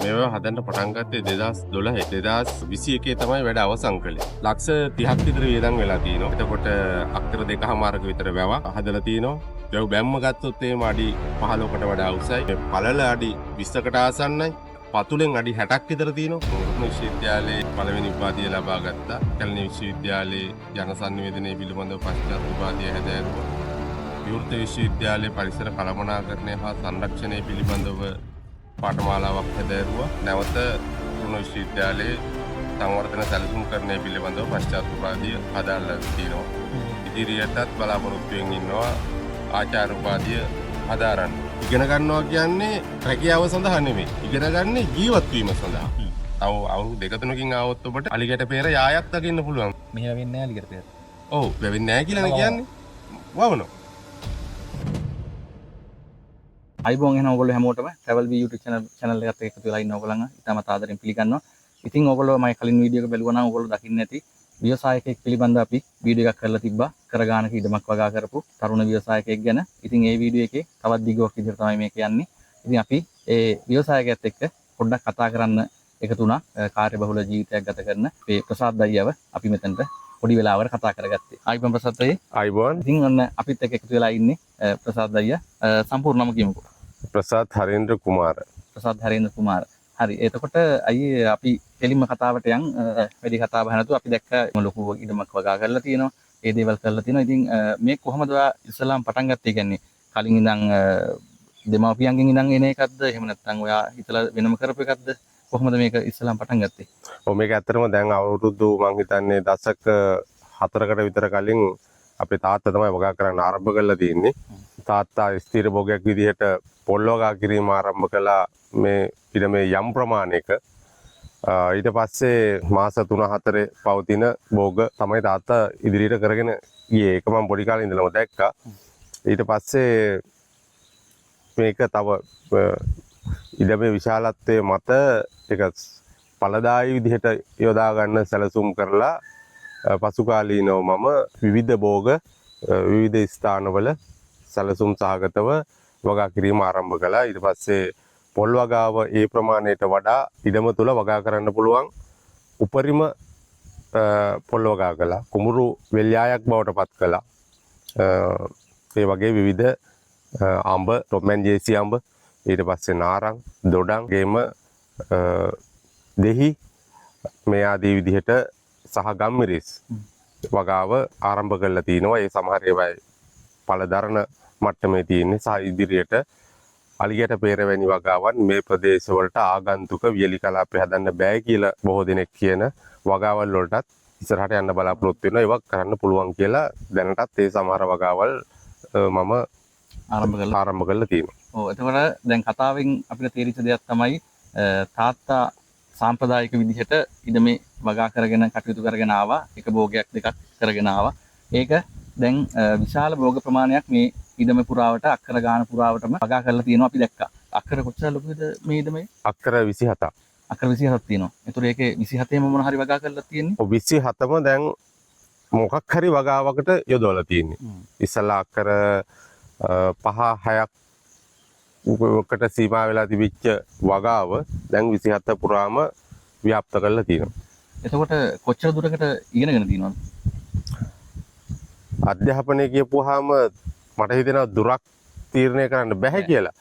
මේවා හදන්න පටන් ගත්තේ 2012 2021 තමයි වැඩ අවසන් කළේ. ලක්ෂ 30ක් විතර වියදම් වෙලා තියෙනවා. එතකොට අක්කර 2කමාරක විතර වැවක් හදලා තියෙනවා. වැව් බැම්ම ගත්තොත් එහෙම අඩි 15කට වඩා උසයි. පළල අඩි 20කට ආසන්නයි. පතුලෙන් අඩි 60ක් විතර තියෙනවා. විශ්වවිද්‍යාලයේ පළවෙනි උපාධිය ලබා ගත්තා. කැලණි විශ්වවිද්‍යාලයේ ජන සංනිවේදනයේ පිළිබඳව පශ්චාත් උපාධිය හැදෑරුවා. විවෘත විශ්වවිද්‍යාලයේ පරිසර කළමනාකරණය හා සංරක්ෂණය පිළිබඳව පාඨමාලාවක් හැදෑරුවා. නැවත රුණ විශ්වවිද්‍යාලයේ සංවර්ධන සැලසුම්කරණය පිළිබඳව පශ්චාත් උපාධිය හදාලා තියෙනවා. ඉදිරියටත් බලාපොරොත්තු වෙමින් ඉන්නවා ආචාර්ය උපාධිය හදාරන්න. ඉගෙන ගන්නවා කියන්නේ රැකියාව සඳහා නෙමෙයි. ඉගෙන ගන්න ජීවත් වීම සඳහා. තව අවුරුදු දෙක තුනකින් ආවොත් ඔබට අලිගැට පෙර යායක් දකින්න පුළුවන්. මෙහෙම වෙන්නේ නැහැ අලිගැට පෙර. ඔව්, වෙන්නේ නැහැ කියලා කියන්නේ. වවනවා. අයිබෝන් එහෙනම් ඔයගොල්ලෝ හැමෝටම travel view YouTube channel එකත් එක්ක එකතු වෙලා ඉන්න ඔයගොල්ලන් ඉතාමත් ආදරෙන් පිළිගන්නවා. ඉතින් ඔයගොල්ලෝ මම කලින් වීඩියෝ එක බැලුවා නම් ඔයගොල්ලෝ දකින්න ඇති ව්‍යවසායකයෙක් පිළිබඳව අපි වීඩියෝ එකක් කරලා තිබ්බා. කරගානක ඉඩමක් වගා කරපු තරුණ ව්‍යවසායකයෙක් ගැන. ඉතින් ඒ වීඩියෝ එකේ තවත් දිගුවක් විදිහට තමයි මේක යන්නේ. ඉතින් අපි ඒ ව්‍යවසායකයාත් එක්ක පොඩ්ඩක් කතා කරන්න එකතු වුණා. කාර්යබහුල ජීවිතයක් ගත කරන මේ ප්‍රසාද් අයියව අපි මෙතනට පොඩි වෙලාවකට කතා කරගත්තේ. ආයිබෝන් ප්‍රසාද් අයියේ. ආයිබෝන්. ඉතින් ඔන්න අපිත් එක්ක එකතු වෙලා ඉන්නේ ප්‍රසාද් අයියා. සම්පූර්ණ නම කියමුකෝ. ප්‍රසාද් හරේන්ද්‍ර කුමාර. ප්‍රසාද් හරේන්ද්‍ර කුමාර. හරි. එතකොට අයියේ අපි කෙලින්ම කතාවට යන් වැඩි කතා බහ නැතුව අපි දැක්ක ලොකු ඉඩමක් වගා කරලා තියෙනවා. ඒ දේවල් කරලා තියෙනවා. ඉතින් මේ කොහොමද ඔයා ඉස්ලාම් පටන් ගත්තේ? කියන්නේ කලින් ඉඳන් දෙමාපියන්ගෙන් ඉඳන් එන එකක්ද? එහෙම නැත්නම් ඔයා හිතලා වෙනම කරපු එකක්ද? කොහොමද මේක ඉස්ලාම් පටන් ගත්තේ? ඔව්, මේක ඇත්තටම දැන් අවුරුදු මං හිතන්නේ දශක 4කට විතර කලින් අපේ තාත්තා තමයි වගා කරන්න ආරම්භ කරලා තියෙන්නේ. තාත්තා ස්ථිර භෝගයක් විදිහට පොල් වගා කිරීම ආරම්භ කළා මේ ඉඩමේ යම් ප්‍රමාණයක. ඊට පස්සේ මාස 3-4 පවතින භෝග තමයි තාත්තා ඉදිරියට කරගෙන ගියේ. ඒක මම පොඩි කාලේ ඉඳලම දැක්කා. ඊට පස්සේ මේක තව ඉඩමේ විශාලත්වයේ මත ඒක ඵලදායී විදිහට යොදා ගන්න සැලසුම් කරලා පසු කාලීනව මම විවිධ භෝග විවිධ ස්ථානවල සැලසුම් සහගතව වගා කිරීම ආරම්භ කළා. ඊට පස්සේ පොල් වගාව ඒ ප්‍රමාණයට වඩා ඉඩම තුල වගා කරන්න පුළුවන් උපරිම පොල් වගා කළා. කුඹුරු වෙල්යායක් බවට පත් කළා. ඒ වගේ විවිධ අඹ, ටොප්මන් ජේසි අඹ, ඊට පස්සේ නාරං, දොඩම්, ගේම, දෙහි මේ ආදී විදිහට සහ ගම්මිරිස් වගාව ආරම්භ කරලා තිනවා. ඒ සමහර ඒවා පළදරන මට්ටමේ තියෙන්නේ. සහ ඉදිරියට අලිගැට පෙරවැනි වගාවන් මේ ප්‍රදේශවලට ආගන්තුක වියලි කලාපය හදන්න බෑ කියලා බොහෝ දෙනෙක් කියන වගාවල් වලටත් ඉස්සරහට යන්න බලාපොරොත්තු වෙනවා. ඒවක් කරන්න පුළුවන් කියලා දැනටත් ඒ සමහර වගාවල් මම ආරම්භ කරලා තියෙනවා. ඔව්, එතකොට දැන් කතාවෙන් අපිට තේරිච්ච දෙයක් තමයි තාත්තා සාම්ප්‍රදායික විදිහට ඉඩමේ වගා කරගෙන කටයුතු කරගෙන ආවා. එක භෝගයක් දෙකක් කරගෙන ආවා. ඒක දැන් විශාල භෝග ප්‍රමාණයක් මේ ඉඩම පුරාවට අක්කර ගාන පුරාවටම වගා කරලා තියෙනවා අපි දැක්කා. අක්කර කොච්චර ලොකුද මේ ඉඩමේ? අක්කර 27ක්. අක්කර 27ක් තියෙනවා. ඒතර ඒකේ 27ෙම මොන හරි වගා කරලා තියෙන්නේ? ඔව්, 27ම දැන් මොකක් හරි වගාවකට යොදවලා තියෙන්නේ. ඉස්සලා අක්කර 5-6ක් කට සීමා වෙලා තිබිච්ච වගාව දැන් 27 පුරාම ව්‍යාප්ත කරලා තියෙනවා. එතකොට කොච්චර දුරකට ඉගෙනගෙන තියෙනවද? අධ්‍යාපනය කියපුවාම මට හිතෙනවා දුරක් තීරණය කරන්න බැහැ කියලා.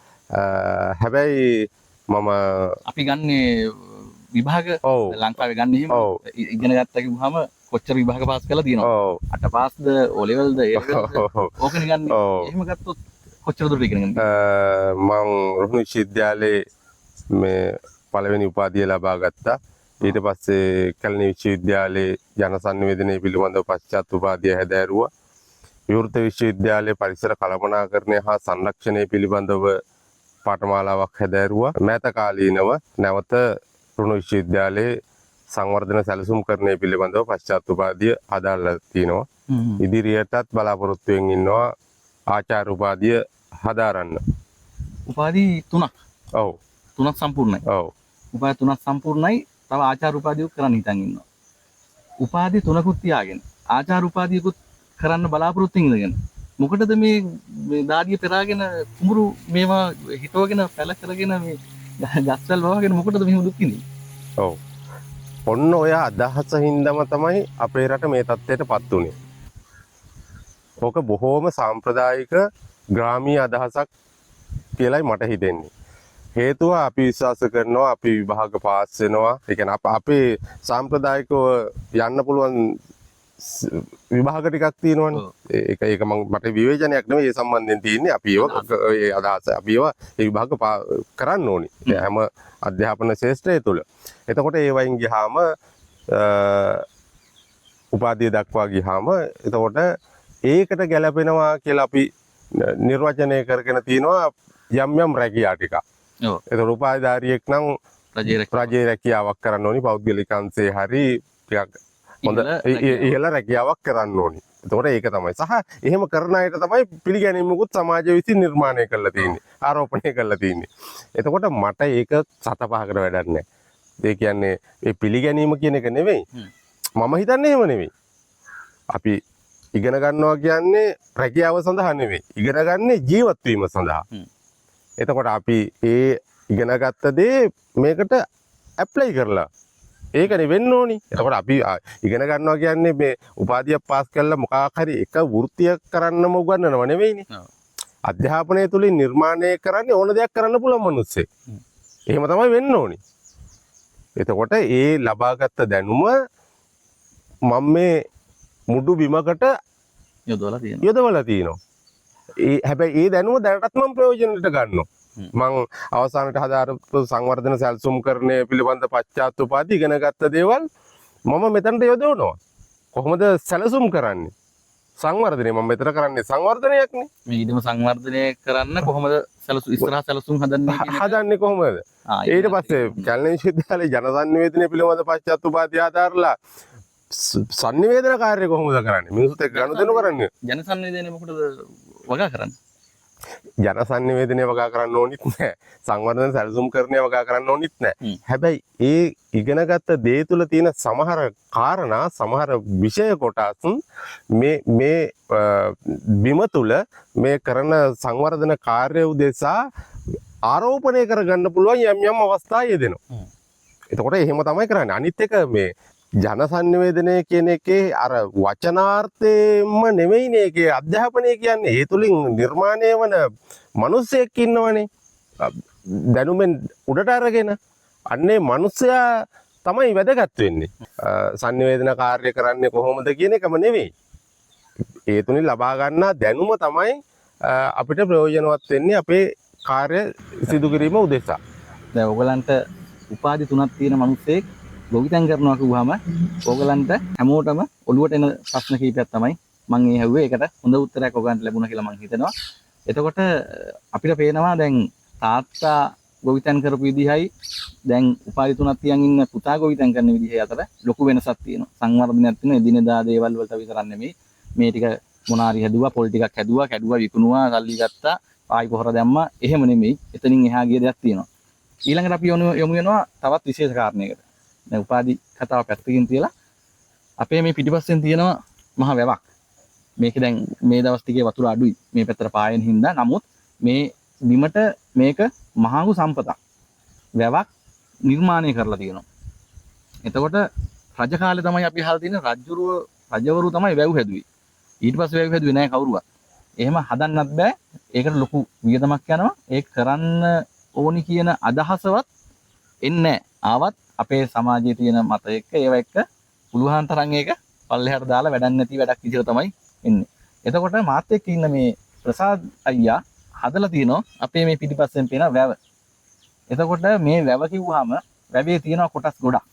හැබැයි මම අපි ගන්නේ විභාග ලංකාවේ ගන්න එහෙම ඉගෙන ගත්තා කිව්වහම කොච්චර විභාග පාස් කරලා තියෙනවද? 8 පාස්ද, O levelද, A levelද? ඕකනේ ගන්න. එහෙම ගත්තොත් කොච්චර දුරට ඉගෙනගෙන මම රුහුණු විශ්වවිද්‍යාලයේ මේ පළවෙනි උපාධිය ලබා ගත්තා. ඊට පස්සේ කැලණි විශ්වවිද්‍යාලයේ ජන සංනිවේදනයේ පිළිබඳව පශ්චාත් උපාධිය හැදෑරුවා. විවෘත විශ්වවිද්‍යාලයේ පරිසර කළමනාකරණය හා සංරක්ෂණය පිළිබඳව පාඨමාලාවක් හැදෑරුවා. මෑත කාලීනව නැවත රුහුණු විශ්වවිද්‍යාලයේ සංවර්ධන සැලසුම්කරණය පිළිබඳව පශ්චාත් උපාධිය හදාලා තිනවා. ඉදිරියටත් බලාපොරොත්තු වෙමින් ඉන්නවා ආචාර්ය උපාධිය හදාරන්න. උපාධි 3ක්. ඔව්. 3ක් සම්පූර්ණයි. ඔව්. උපාධි 3ක් සම්පූර්ණයි. තව ආචාර්ය උපාධියක් කරන්න හිතන් ඉන්නවා. උපාධි 3කුත් තියාගෙන ආචාර්ය උපාධියකුත් කරන්න බලාපොරොත්තු ඉඳගෙන මොකටද මේ දාඩිය පෙරාගෙන කුඹුරු මේවා හිතවගෙන පැල කරගෙන මේ ගස්වැල් වහගෙන මොකටද මෙහෙම දුක් විඳින්නේ? ඔව්. ඔන්න ඔය අදහස හින්දාම තමයි අපේ රට මේ තත්ත්වයටපත් උනේ. ඕක බොහෝම සාම්ප්‍රදායික ග්‍රාමීය අදහසක් කියලායි මට හිතෙන්නේ. හේතුව අපි විශ්වාස කරනවා අපි විභාග පාස් වෙනවා. ඒ කියන්නේ අපේ සාම්ප්‍රදායිකව යන්න පුළුවන් විභාග ටිකක් තියෙනවනේ. ඒක මට විවේචනයක් නෙමෙයි ඒ සම්බන්ධයෙන් තියෙන්නේ. අපි ඒ අදහස අපි ඒ විභාග කරන්න ඕනි. හැම අධ්‍යාපන ශාස්ත්‍රය තුළ. එතකොට ඒ වයින් ගියාම උපාධිය දක්වා ගියාම එතකොට ඒකට ගැලපෙනවා කියලා අපි නිර්වචනය කරගෙන තිනවා යම් යම් රැකියා ටික. ඔව්. එතකොට උපාධිධාරියෙක් නම් රජයේ රැකියාවක් කරන්න ඕනි. පෞද්ගලික අංශේ හරි ටිකක් හොඳ ඉහළ රැකියාවක් කරන්න ඕනි. එතකොට ඒක තමයි. සහ එහෙම කරන අයට තමයි පිළිගැනීමකුත් සමාජය විසින් නිර්මාණය කරලා තියෙන්නේ. ආරෝපණය කරලා තියෙන්නේ. එතකොට මට ඒක සත පහකට වැඩක් නැහැ. ඒ කියන්නේ ඒ පිළිගැනීම කියන එක නෙවෙයි. මම හිතන්නේ එහෙම නෙවෙයි. අපි ඉගෙන ගන්නවා කියන්නේ රැකියාව සඳහා නෙවෙයි. ඉගෙන ගන්නේ ජීවත් වීම සඳහා. එතකොට අපි ඒ ඉගෙනගත්ත දේ මේකට ඇප්ලයි කරලා ඒකනේ වෙන්න ඕනි. එතකොට අපි ඉගෙන ගන්නවා කියන්නේ මේ උපාධියක් පාස් කරලා මොකක් හරි එක වෘත්තියක් කරන්නම උගන්වනව නෙවෙයිනේ. අධ්‍යාපනය තුලින් නිර්මාණය කරන්නේ ඕන දෙයක් කරන්න පුළුවන් මිනිස්සෙක්. එහෙම තමයි වෙන්න ඕනි. එතකොට ඒ ලබාගත් දැනුම මම මේ මුඩු බිමකට යොදවලා තියෙනවා. හැබැයි ඒ දැනුම දැනටත් මම ප්‍රයෝජනෙට ගන්නවා. මං අවසානට හදාරපු සංවර්ධන සැලසුම් කරණය පිළිබඳ පශ්චාත් උපාධි ඉගෙන ගත්ත දේවල් මම මෙතනට යොදවනවා. කොහොමද සැලසුම් කරන්නේ? සංවර්ධනය මම මෙතන කරන්නේ සංවර්ධනයක්නේ. මේ ඊටම සංවර්ධනය කරන්න කොහොමද ඉස්සරහ සැලසුම් හදන්නේ කොහොමද? ඊට පස්සේ කැලණි විශ්වවිද්‍යාලයේ ජනසන්නිවේදනය පිළිබඳ පශ්චාත් උපාධිය ආධාරලා සංනිවේදන කාර්යය කොහොමද කරන්නේ? මිනිස්සුත් එක්ක ගනුදෙනු කරන්නේ. ජනසන්නිවේදනය මොකටද වගා කරන්නේ? ජනසන්නිවේදනය වගා කරන්න ඕනිත් නැහැ. සංවර්ධන සැලසුම් කරණය වගා කරන්න ඕනිත් නැහැ. හැබැයි ඒ ඉගෙනගත්ත දේ තුල තියෙන සමහර කාරණා සමහර විෂය කොටස් මේ බිම තුල මේ කරන සංවර්ධන කාර්ය උදෙසා ආරෝපණය කරගන්න පුළුවන් යම් යම් අවස්ථා යෙදෙනවා. එතකොට එහෙම තමයි කරන්නේ. අනිත් එක මේ ජනසන්නිවේදනය කියන එකේ අර වචනාර්ථයෙන්ම නෙමෙයිනේ ඒකේ අධ්‍යාපනය කියන්නේ. ඒ තුලින් නිර්මාණය වන මිනිස්සෙක් ඉන්නවනේ. දැනුමෙන් උඩට අරගෙන අන්නේ මිනිස්සයා තමයි වැදගත් වෙන්නේ. සංනිවේදන කාර්ය කරන්නේ කොහොමද කියන එකම නෙවෙයි. ඒ තුලින් ලබා ගන්නා දැනුම තමයි අපිට ප්‍රයෝජනවත් වෙන්නේ අපේ කාර්ය සිදු කිරීම උදෙසා. දැන් ඔයගලන්ට උපාධි 3ක් තියෙන මිනිස්සෙක් ගොවිතැන් කරනවා කිව්වම ඕගලන්ට හැමෝටම ඔළුවට එන ප්‍රශ්න කීපයක් තමයි මම ඒ හැව්වේ. ඒකට හොඳ උත්තරයක් ඔයගලන්ට ලැබුණා කියලා මම හිතනවා. එතකොට අපිට පේනවා දැන් තාත්තා ගොවිතැන් කරපු විදිහයි දැන් උපාධි 3ක් තියන් ඉන්න පුතා ගොවිතැන් කරන විදිහයි අතර ලොකු වෙනසක් තියෙනවා. සංවර්ධනයක් තියෙනවා. එදිනෙදා දේවල් වලට විතරක් නෙමෙයි. මේ ටික මොනාරි හැදුවා, පොල් ටිකක් හැදුවා, කැඩුවා, විකුණුවා, සල්ලි ගත්තා, ආයි පොහොර දැම්මා. එහෙම නෙමෙයි. එතනින් එහා ගිය දෙයක් තියෙනවා. ඊළඟට අපි යොමු වෙනවා තවත් විශේෂ කාරණයකට. දැන් උපාධි කතාව පැත්තකින් තියලා අපේ මේ පිටිපස්සෙන් තියෙනවා මහ වැවක්. මේක දැන් මේ දවස් ටිකේ වතුර අඩුයි මේ පැත්තට පායන හින්දා. නමුත් මේ බිමට මේක මහඟු සම්පතක්. වැවක් නිර්මාණය කරලා තියෙනවා. එතකොට රජ කාලේ තමයි අපි අහලා තියෙන රජවරු තමයි වැව් හැදුවේ. ඊට පස්සේ වැව් හැදුවේ නෑ කවුරුවත්. එහෙම හදන්නත් බෑ. ඒකට ලොකු වියදමක් යනවා. ඒක කරන්න ඕනි කියන අදහසවත් එන්නේ ආවත් අපේ සමාජයේ තියෙන මත එක්ක ඒව එක්ක පුළුවන් තරම් ඒක පල්ලෙහාට දාලා වැඩක් නැති වැඩක් විදිහට තමයි එන්නේ. එතකොට මාත් එක්ක ඉන්න මේ ප්‍රසාද් අයියා හදලා තිනවා අපේ මේ පිටිපස්සෙන් පේන වැව. එතකොට මේ වැව කිව්වහම වැවේ තියෙන කොටස් ගොඩක්.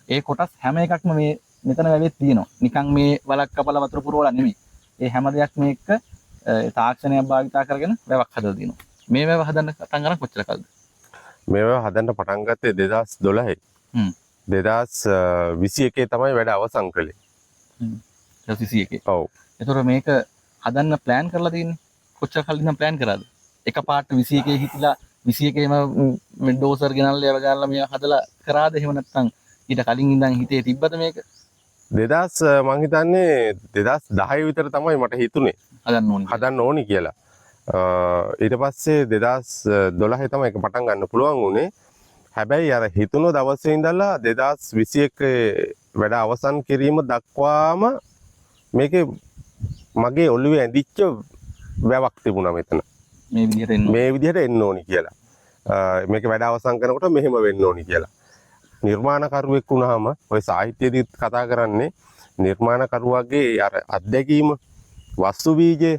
ඒ කොටස් හැම එකක්ම මේ මෙතන වැවේ තියෙනවා. නිකන් මේ වලක් කපලා වතුර පුරවලා නෙමෙයි. ඒ හැම දෙයක් මේක තාක්ෂණයක් භාවිතා කරගෙන වැවක් හදලා තිනවා. මේ වැව හදන්න පටන් ගන්න කොච්චර කල්ද? මේ වැව හදන්න පටන් ගත්තේ 2012යි. 2021 තමයි වැඩ අවසන් කළේ. 2021. ඔව්. ඒතර මේක හදන්න ප්ලෑන් කරලා තියෙන්නේ. කොච්චර කලින් නම් ප්ලෑන් කරාද? එකපාරට 21 හිතිලා 21ේම මේ ඩෝසර් ගෙනල්ලා ඒව ගාලා මේ හදලා කරාද? එහෙම නැත්නම් ඊට කලින් ඉඳන් හිතේ තිබ්බද මේක? 2000 මං හිතන්නේ 2010 විතර තමයි මට හිතුනේ හදන්න ඕනි කියලා. ඊට පස්සේ 2012 තමයි ඒක පටන් ගන්න පුළුවන් වුණේ. හැබැයි අර හිතුණු දවසේ ඉඳලා 2021 වැඩ අවසන් කිරීම දක්වාම මේකේ මගේ ඔළුවේ ඇඳිච්ච වැවක් තිබුණා මෙතන. මේ විදිහට එන්න මේ විදිහට එන්න ඕනි කියලා. මේක වැඩ අවසන් කරනකොට මෙහෙම වෙන්න ඕනි කියලා. නිර්මාණකරුවෙක් වුණාම ඔය සාහිත්‍යයේදීත් කතා කරන්නේ නිර්මාණකරුවාගේ අර අත්දැකීම වස්තු බීජය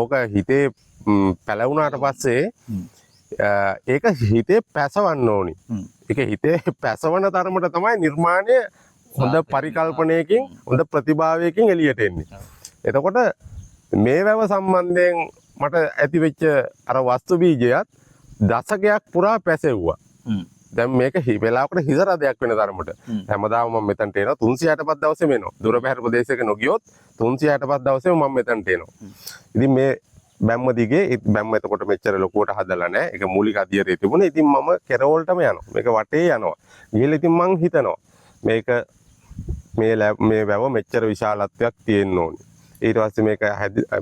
ඕක හිතේ පැලවුණාට පස්සේ ඒක හිතේ පැසවන්න ඕනි. ඒක හිතේ පැසවන තරමට තමයි නිර්මාණය හොඳ පරිකල්පනයකින් හොඳ ප්‍රතිභාවයකින් එළියට එන්නේ. එතකොට මේ වැව සම්බන්ධයෙන් මට ඇතිවෙච්ච අර වස්තු බීජයත් දශකයක් පුරා පැසෙව්වා. දැන් මේක වෙලාවකට හිසරදයක් වෙන තරමට. හැමදාම මම මෙතනට එනවා 365 දවසෙම එනවා. දුර බැහැර ප්‍රදේශයක නොගියොත් 365 දවසෙම මම මෙතනට එනවා. ඉතින් මේ බැම්ම දිගේ බැම්ම එතකොට මෙච්චර ලොකුවට හදලා නැහැ. ඒක මූලික අධ්‍යයනයේ තිබුණේ. ඉතින් මම කෙරවලටම යනවා. මේක වටේ යනවා. ගිහලා ඉතින් මං හිතනවා මේක මේ වැව මෙච්චර විශාලත්වයක් තියෙන්න ඕනේ. ඊට පස්සේ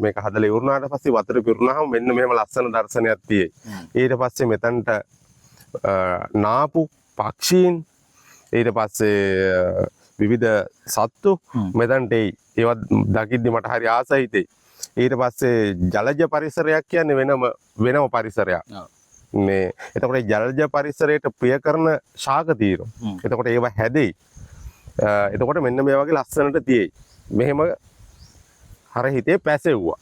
මේක හදලා ඉවරනාට පස්සේ වතුර පිරුණාම මෙන්න මෙහෙම ලස්සන දර්ශනයක් තියෙයි. ඊට පස්සේ මෙතනට නාපු පක්ෂීන් ඊට පස්සේ විවිධ සත්තු මෙතනට එයි. ඒවත් දකිද්දි මට හරි ආසයි හිතෙයි. ඊට පස්සේ ජලජ පරිසරයක් කියන්නේ වෙනම පරිසරයක්. මේ එතකොට ජලජ පරිසරයට ප්‍රිය කරන ශාක තියෙනවා. එතකොට ඒවා හැදෙයි. එතකොට මෙන්න මේ වගේ ලස්සනට තියෙයි. මෙහෙම හර හිතේ පැසෙව්වා.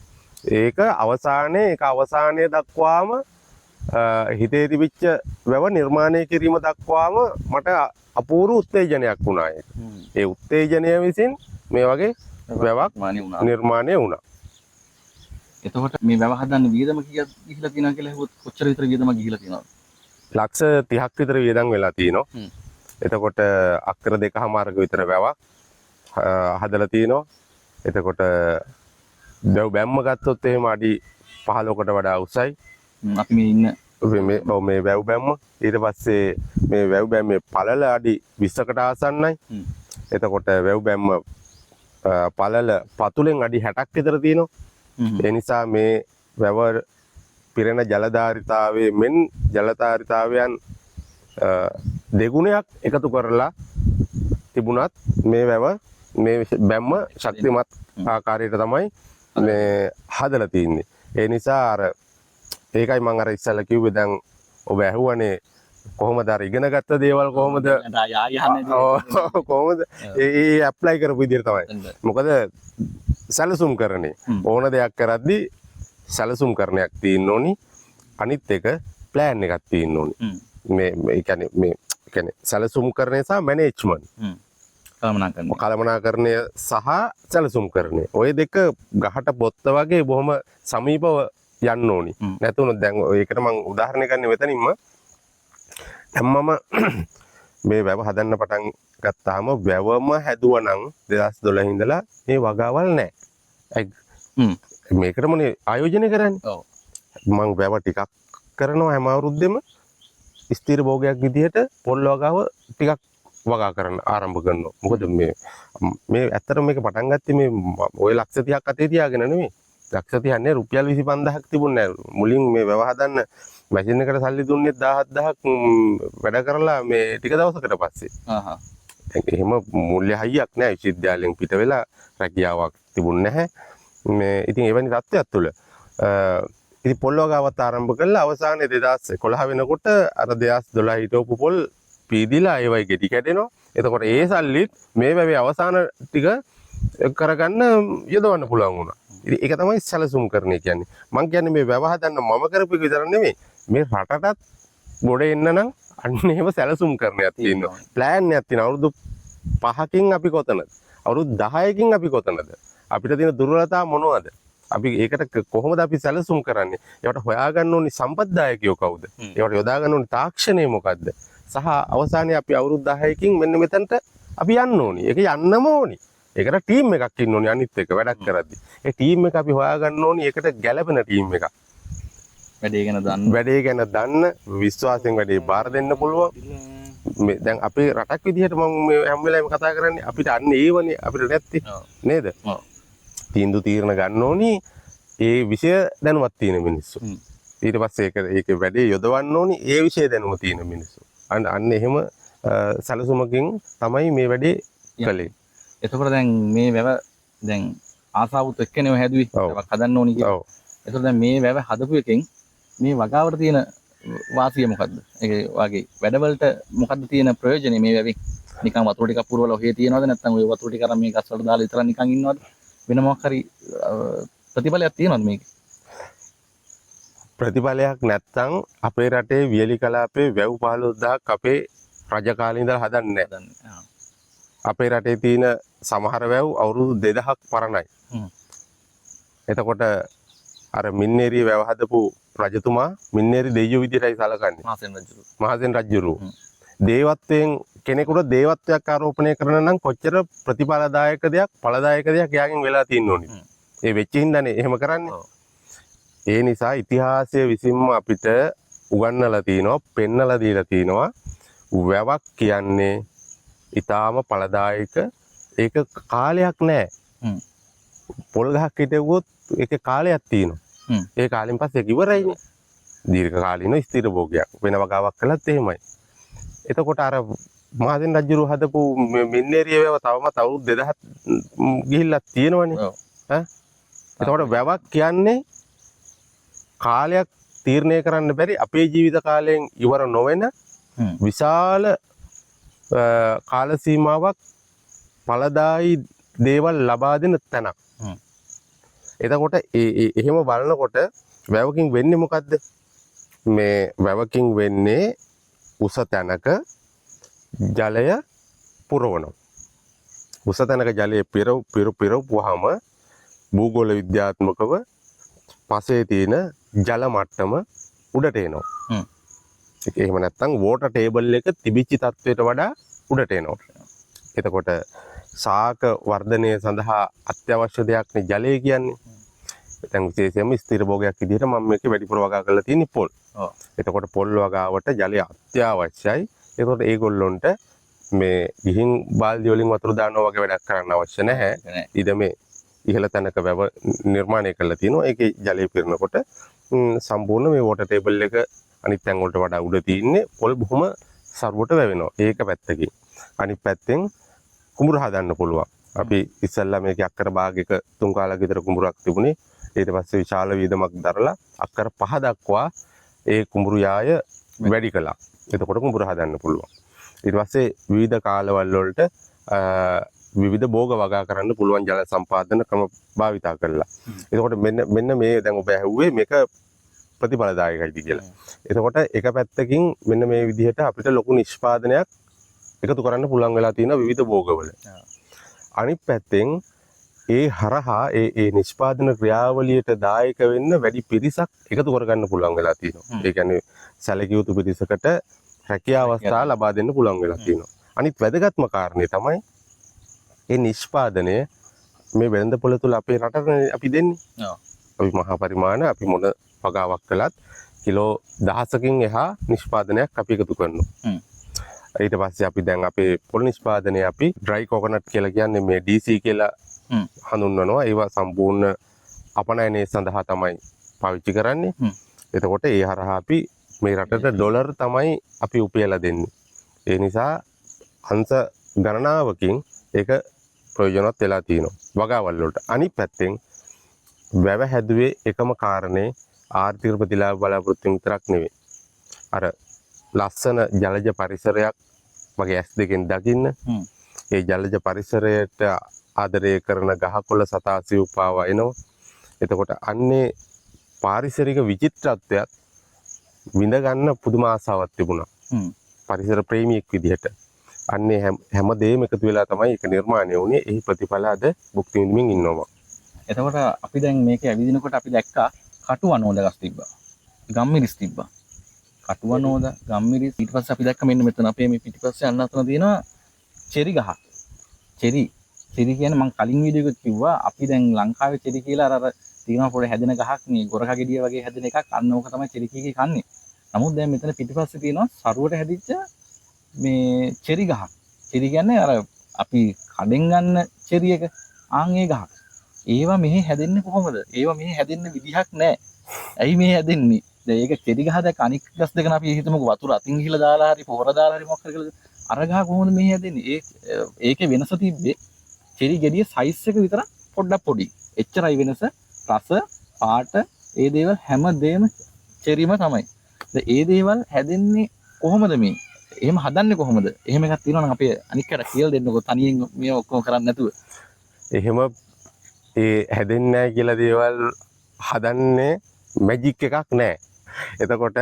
ඒක අවසානයේ දක්වාම හිතේ තිබිච්ච වැව නිර්මාණය කිරීම දක්වාම මට අපූර්ව උත්තේජනයක් වුණා ඒක. ඒ උත්තේජනය විසින් මේ වගේ වැවක් නිර්මාණය වුණා. එතකොට මේ වැව හදන්න වියදම කීයක් ගිහිලා තියෙනවා කියලා හෙව්වොත් කොච්චර විතර වියදමක් ගිහිලා තියෙනවද? ලක්ෂ 30ක් විතර වියදම් වෙලා තියෙනවා. එතකොට අක්කර 2කමාරක විතර වැවක් හදලා තියෙනවා. එතකොට බැම්ම ගත්තොත් එහෙම අඩි 15කට වඩා උසයි. අපි මේ ඉන්න මේ වැව් බැම්ම ඊට පස්සේ මේ වැව් බැම්මේ පළල අඩි 20කට ආසන්නයි. එතකොට වැව් බැම්ම පළල පතුලෙන් අඩි 60ක් විතර තියෙනවා. ඒ නිසා මේ වැව පිරෙන ජලධාරිතාවයේ මෙන් ජලධාරිතාවයන් දෙගුණයක් එකතු කරලා තිබුණත් මේ වැව මේ බැම්ම ශක්තිමත් ආකාරයට තමයි මේ හදලා තින්නේ. ඒ නිසා අර ඒකයි මම අර ඉස්සෙල්ලා කිව්වේ දැන් ඔබ ඇහුවනේ කොහොමද අර ඉගෙන ගත්ත දේවල් කොහොමද කොහොමද ඒ ඇප්ලයි කරපු විදිහට තමයි. මොකද සැලසුම් කරන්නේ ඕන දෙයක් කරද්දී සැලසුම් කරණයක් තියෙන්න ඕනි. අනිත් එක ප්ලෑන් එකක් තියෙන්න ඕනි. මේ කියන්නේ සැලසුම් කරණය සහ මැනේජ්මන්ට්. කළමනාකරණය සහ සැලසුම් කරණය. ওই දෙක ගහට පොත්ත වගේ බොහොම සමීපව යන්න ඕනි. නැතුනොත් දැන් ඒකට මම උදාහරණයක් ගන්න මෙතනින්ම හැමම මේ වැව හදන්න පටන් ගත්තාම වැවම හැදුවනම් 2012 ඉඳලා මේ වගාවල් නැහැ. මේකටමනේ ආයෝජනය කරන්නේ. මම වැව ටිකක් කරනවා හැම අවුරුද්දෙම ස්ථිර භෝගයක් විදිහට පොල් වගාව ටිකක් වගා කරන්න ආරම්භ කරනවා. මොකද මේ ඇත්තටම මේක පටන් ගත්තේ මේ ওই ලක්ෂ 30ක් අතේ තියාගෙන නෙමෙයි. ලක්ෂ 30ක් නේ රුපියල් 25000ක් තිබුණේ නැහැ. මුලින් මේ වැව හදන්න මැෂින් එකට සල්ලි දුන්නේ 17000ක් වැඩ කරලා මේ ටික දවසකට පස්සේ. එහෙම මූල්‍ය හයියක් නෑ. විශ්වවිද්‍යාලයෙන් පිට වෙලා රැකියාවක් තිබුණ නැහැ. මේ ඉතින් එවැනි තත්ත්වයක් තුළ ඉතින් පොල් වගාවත් ආරම්භ කළා. අවසානයේ 2011 වෙනකොට අර 2012 හිටවපු පොල් පීදිලා ඒවයි ගෙඩි කැඩෙනවා. එතකොට ඒ සල්ලිත් මේ වැවේ අවසාන ටික කරගන්න යොදවන්න පුළුවන් වුණා. ඉතින් ඒක තමයි සැලසුම් කරන්නේ කියන්නේ. මම කියන්නේ මේ වැව හදන්න මම කරපු එක විතර නෙමෙයි. මේ රටටත් ගොඩ එන්න නම් අන්න එහෙම සැලසුම් කරන්නයක් තියෙනවා. ප්ලෑන් එකක් තියෙනවා. අවුරුදු 5කින් අපි කොතනද? අවුරුදු 10කින් අපි කොතනද? අපිට තියෙන දුර්වලතා මොනවද? අපි ඒකට කොහොමද අපි සැලසුම් කරන්නේ? ඒවට හොයාගන්න ඕනි සම්පත්දායකයෝ කවුද? ඒවට යොදා ගන්න ඕනි තාක්ෂණය මොකද්ද? සහ අවසානයේ අපි අවුරුදු 10කින් මෙන්න මෙතනට අපි යන්න ඕනි. ඒක යන්නම ඕනි. ඒකට ටීම් එකක් ඉන්න ඕනි අනිත් එක වැඩක් කරද්දි. ඒ ටීම් එක අපි හොයාගන්න ඕනි. ඒකට ගැළපෙන ටීම් එකක්. වැඩේ ගැන දන්න විශ්වාසයෙන් වැඩේ බාර දෙන්න පුළුවන්. මේ දැන් අපේ රටක් විදිහට මම හැම වෙලාවෙම කතා කරන්නේ අපිට අන්න ඒවනේ අපිට නැත්තේ නේද? තීන්දුව తీරන ගන්න ඕනි ඒ විෂය දැනුමක් තියෙන මිනිස්සු. ඊට පස්සේ ඒකේ වැඩේ යොදවන්න ඕනි ඒ විෂය දැනුම තියෙන මිනිස්සු. අන්න එහෙම සැලසුමකින් තමයි මේ වැඩේ කළේ. එතකොට දැන් මේ වැව දැන් ආසාවුත් එක්කනේ ඔය හැදුවේ. වැවක් හදන්න ඕනි කියලා. ඔව්. එතකොට දැන් මේ වැව හදපු එකෙන් මේ වගාවට තියෙන වාසිය මොකද්ද? ඒ වගේ වැඩවලට මොකද්ද තියෙන ප්‍රයෝජනේ මේ වැවෙන්? නිකන් වතුර ටිකක් පුරවලා ඔහේ තියනවද නැත්නම් ඔය වතුර ටික අරන් මේ ගස් වලට දාලා විතර නිකන් ඉන්නවද? වෙන මොකක් හරි ප්‍රතිඵලයක් තියෙනවද මේකේ? ප්‍රතිඵලයක් නැත්තම් අපේ රටේ වියලි කලාපේ වැව් 15000ක් අපේ රජ කාලේ ඉඳලා හදන්නේ නැහැ. අපේ රටේ තියෙන සමහර වැව් අවුරුදු 2000ක් පරණයි. එතකොට අර මින්නේරිය වැව හදපු රජතුමා මින්නේරි දෙයියෝ විදිහටයි සලකන්නේ. මහසෙන් රජුරු. දේවත්වයෙන් කෙනෙකුට දේවත්වයක් ආරෝපණය කරන නම් කොච්චර ප්‍රතිඵලදායක දෙයක් ඵලදායක දෙයක් යාගෙන් වෙලා තියෙන්න ඕනේ. ඒ වෙච්ච හින්දානේ එහෙම කරන්නේ. ඒ නිසා ඉතිහාසය විසින්ම අපිට උගන්වලා තිනවා, පෙන්නලා දීලා තිනවා වැවක් කියන්නේ ඊටාම ඵලදායක ඒක කාලයක් නෑ. පොල් ගහක් හිටවුවොත් ඒකේ කාලයක් තියෙනවා. ඒ කාලෙන් පස්සේ ඒක ඉවරයිනේ. දීර්ඝ කාලින ස්ථිර භෝගයක්. වෙන වගාවක් කළත් එහෙමයි. එතකොට අර මහදෙන් රජුරු හදපු මින්නේරිය වැව තවමත් අවුරුදු 2000 ගිහිල්ලා තියෙනවනේ. ඈ එතකොට වැවක් කියන්නේ කාලයක් තීරණය කරන්න බැරි අපේ ජීවිත කාලයෙන් ඉවර නොවන විශාල කාල සීමාවක් ඵලදායි දේවල් ලබා දෙන තැනක්. එතකොට එහෙම බලනකොට වැවකින් වෙන්නේ මොකද්ද? මේ වැවකින් වෙන්නේ උස තැනක ජලය පුරවනවා. උස තැනක ජලය පිරවුවාම භූගෝල විද්‍යාත්මකව පසේ තියෙන ජල මට්ටම උඩට එනවා. එහෙම නැත්නම් වෝටර් ටේබල් එක තිබිච්ච තත්වයට වඩා උඩට එනවා. එතකොට සාක වර්ධනය සඳහා අත්‍යවශ්‍ය දෙයක් නේ ජලය කියන්නේ. දැන් විශේෂයෙන්ම ස්ථිර භෝගයක් විදිහට මම මේකේ වැඩිපුර වගා කරලා තියෙන්නේ පොල්. එතකොට පොල් වගාවට ජලය අත්‍යවශ්‍යයි. එතකොට ඒගොල්ලොන්ට මේ ගිහින් බාල්දි වලින් වතුර දානවා වගේ වැඩක් කරන්න අවශ්‍ය නැහැ. ඉත මේ ඉහළ තැනක වැව නිර්මාණය කරලා තියෙනවා. ඒකේ ජලය පිරෙනකොට සම්පූර්ණ මේ වෝටර් ටේබල් එක අනිත් තැන් වලට වඩා උඩ තියෙන්නේ පොල් බොහොම සරුවට වැවෙනවා. ඒක පැත්තකින්. අනිත් පැත්තෙන් කුඹුර හදන්න පුළුවන්. අපි ඉස්සල්ලා මේකේ අක්කර භාගයක 3 කාලක් විතර කුඹුරක් තිබුණේ. ඊට පස්සේ විශාල වීදමක් දරලා අක්කර 5 දක්වා ඒ කුඹුරු යාය වැඩි කළා. එතකොට කුඹුර හදන්න පුළුවන්. ඊට පස්සේ විවිධ කාලවල වලට විවිධ භෝග වගා කරන්න පුළුවන් ජල සම්පාදන ක්‍රම භාවිතා කරලා. එතකොට මෙන්න මේ දැන් ඔබ ඇහුවේ මේක ප්‍රතිඵලදායකයිද කියලා. එතකොට එක පැත්තකින් මෙන්න මේ විදිහට අපිට ලොකු නිෂ්පාදනයක් එකතු කරන්න පුළුවන් වෙලා තියෙන විවිධ භෝගවල. අනිත් පැත්තෙන් ඒ හරහා ඒ නිෂ්පාදන ක්‍රියාවලියට දායක වෙන්න වැඩි පිරිසක් එකතු කරගන්න පුළුවන් වෙලා තියෙනවා. ඒ කියන්නේ සැලකිය යුතු පිරිසකට රැකියාව අවස්ථා ලබා දෙන්න පුළුවන් වෙලා තියෙනවා. අනිත් වැදගත්ම කාරණේ තමයි ඒ නිෂ්පාදනය මේ වෙළඳපොළ තුල අපේ රටට අපි දෙන්නේ. අපි මහා පරිමාණ අපි මොන වගාවක් කළත් කිලෝ 1000කින් එහා නිෂ්පාදනයක් අපි එකතු කරනවා. ඊට පස්සේ අපි දැන් අපේ පොල් නිෂ්පාදනය අපි ඩ්‍රයි කොකනට් කියලා කියන්නේ මේ DC කියලා හඳුන්වනවා. ඒවා සම්පූර්ණ අපනයනය සඳහා තමයි පාවිච්චි කරන්නේ. එතකොට ඒ හරහා අපි මේ රටට ඩොලර් තමයි අපි උපයලා දෙන්නේ. ඒ නිසා අංශ ගණනාවකින් ඒක ප්‍රයෝජනවත් වෙලා තියෙනවා වගාවල් වලට. අනිත් පැත්තෙන් වැව හැදුවේ එකම කාරණේ ආර්ථික ප්‍රතිලාභ බලාපොරොත්තු විතරක් නෙවෙයි. අර ලස්සන ජලජ පරිසරයක් මගේ ඇස් දෙකෙන් දකින්න. ඒ ජලජ පරිසරයට ආදරය කරන ගහකොළ සතා සිව්පාවා එනවා. එතකොට අන්නේ පාරිසරික විචිත්‍රත්වයක් විඳ ගන්න පුදුම ආසාවක් තිබුණා. පරිසර ප්‍රේමියෙක් විදිහට. අන්නේ හැම දෙයක්ම එකතු වෙලා තමයි ඒක නිර්මාණය වුණේ. එහි ප්‍රතිඵල අද භුක්ති විඳින්මින් ඉන්නවා. එතකොට අපි දැන් මේක ඇවිදිනකොට අපි දැක්කා කටුවනෝද ගස් තිබ්බා. ගම්මිරිස් තිබ්බා. කටුවනෝද ගම්මිරිස් ඊට පස්සේ අපි දැක්ක මෙන්න මෙතන අපේ මේ පිටිපස්සේ අන්න අතන තියෙනවා චෙරි ගහ. චෙරි කියන්නේ මම කලින් වීඩියෝ එකක කිව්වා අපි දැන් ලංකාවේ චෙරි කියලා අර තියෙනවා පොඩ හැදෙන ගහක් මේ ගොරකා ගෙඩිය වගේ හැදෙන එකක් අන්න ඕක තමයි චෙරි කීකේ කන්නේ. නමුත් දැන් මෙතන පිටිපස්සේ තියෙනවා සරුවට හැදිච්ච මේ චෙරි ගහක්. චෙරි කියන්නේ අර අපි කඩෙන් ගන්න චෙරි එක ආන් ඒ ගහක්. ඒවා මෙහි හැදෙන්නේ කොහොමද? ඒවා මෙහි හැදෙන්න විදිහක් නැහැ. ඇයි මෙහි හැදෙන්නේ? දැන් ඒක කෙටි ගහ දැක අනික් ගස් දෙකන අපි හිතමුකෝ වතුර අතින් ගිහලා දාලා හරි පොහොර දාලා හරි මොකක් හරි කියලා අර ගහ කොහොමද මේ හැදෙන්නේ? ඒකේ වෙනස තිබ්බේ චෙරි ගෙඩිය සයිස් එක විතර පොඩ්ඩක් පොඩි. එච්චරයි වෙනස. රස, පාට, ඒ දේවල් හැමදේම චෙරිම තමයි. දැන් ඒ දේවල් හැදෙන්නේ කොහොමද මේ? එහෙම හදන්නේ කොහොමද? එහෙම එකක් තියෙනවා නම් අපි අනික්කට කියලා දෙන්නකෝ තනියෙන් මේ ඔක්කොම කරන්නේ නැතුව. එහෙම ඒ හැදෙන්නේ නැහැ කියලා දේවල් හදන්නේ මැජික් එකක් නෑ. එතකොට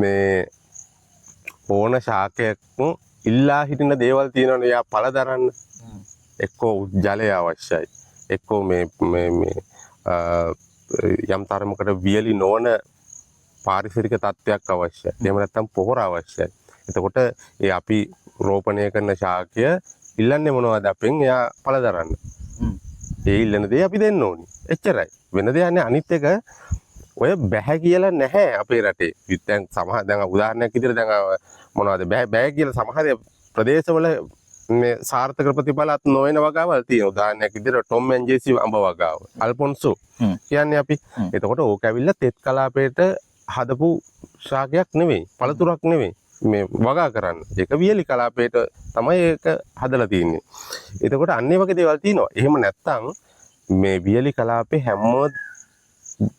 මේ ඕන ශාකයක් ඉල්ලා හිටින දේවල් තියෙනවනේ යා පළ දරන්න. එක්කෝ ජලය අවශ්‍යයි. එක්කෝ මේ යම් තරමකට වියලි නොවන පාරිසරික තත්ත්වයක් අවශ්‍යයි. එහෙම නැත්නම් පොහොර අවශ්‍යයි. එතකොට ඒ අපි රෝපණය කරන ශාකය ඉල්ලන්නේ මොනවද අපෙන්? එයා පළ දරන්න. ඒ ඉල්ලන දේ අපි දෙන්න ඕනි. එච්චරයි. වෙන දෙයක් නෑ. අනිත් එක ඔය බැහැ කියලා නැහැ අපේ රටේ. දැන් සමහර දැන් උදාහරණයක් විදිහට දැන් මොනවද බැහැ කියලා සමහර ප්‍රදේශවල මේ සාර්ථක ප්‍රතිඵලත් නොවන වගාවල් තියෙනවා. උදාහරණයක් විදිහට ටොම් ඇන්ඩ් ජෙසි අඹ වගාව. අල්ෆොන්සෝ කියන්නේ අපි. එතකොට ඕක ඇවිල්ලා තෙත් කලාපයට හදපු ශාකයක් නෙවෙයි. පළතුරක් නෙවෙයි. මේ වගා කරන්න. ඒක වියලි කලාපයට තමයි ඒක හදලා තියෙන්නේ. එතකොට අන්න ඒ වගේ දේවල් තියෙනවා. එහෙම නැත්තම් මේ වියලි කලාපේ හැම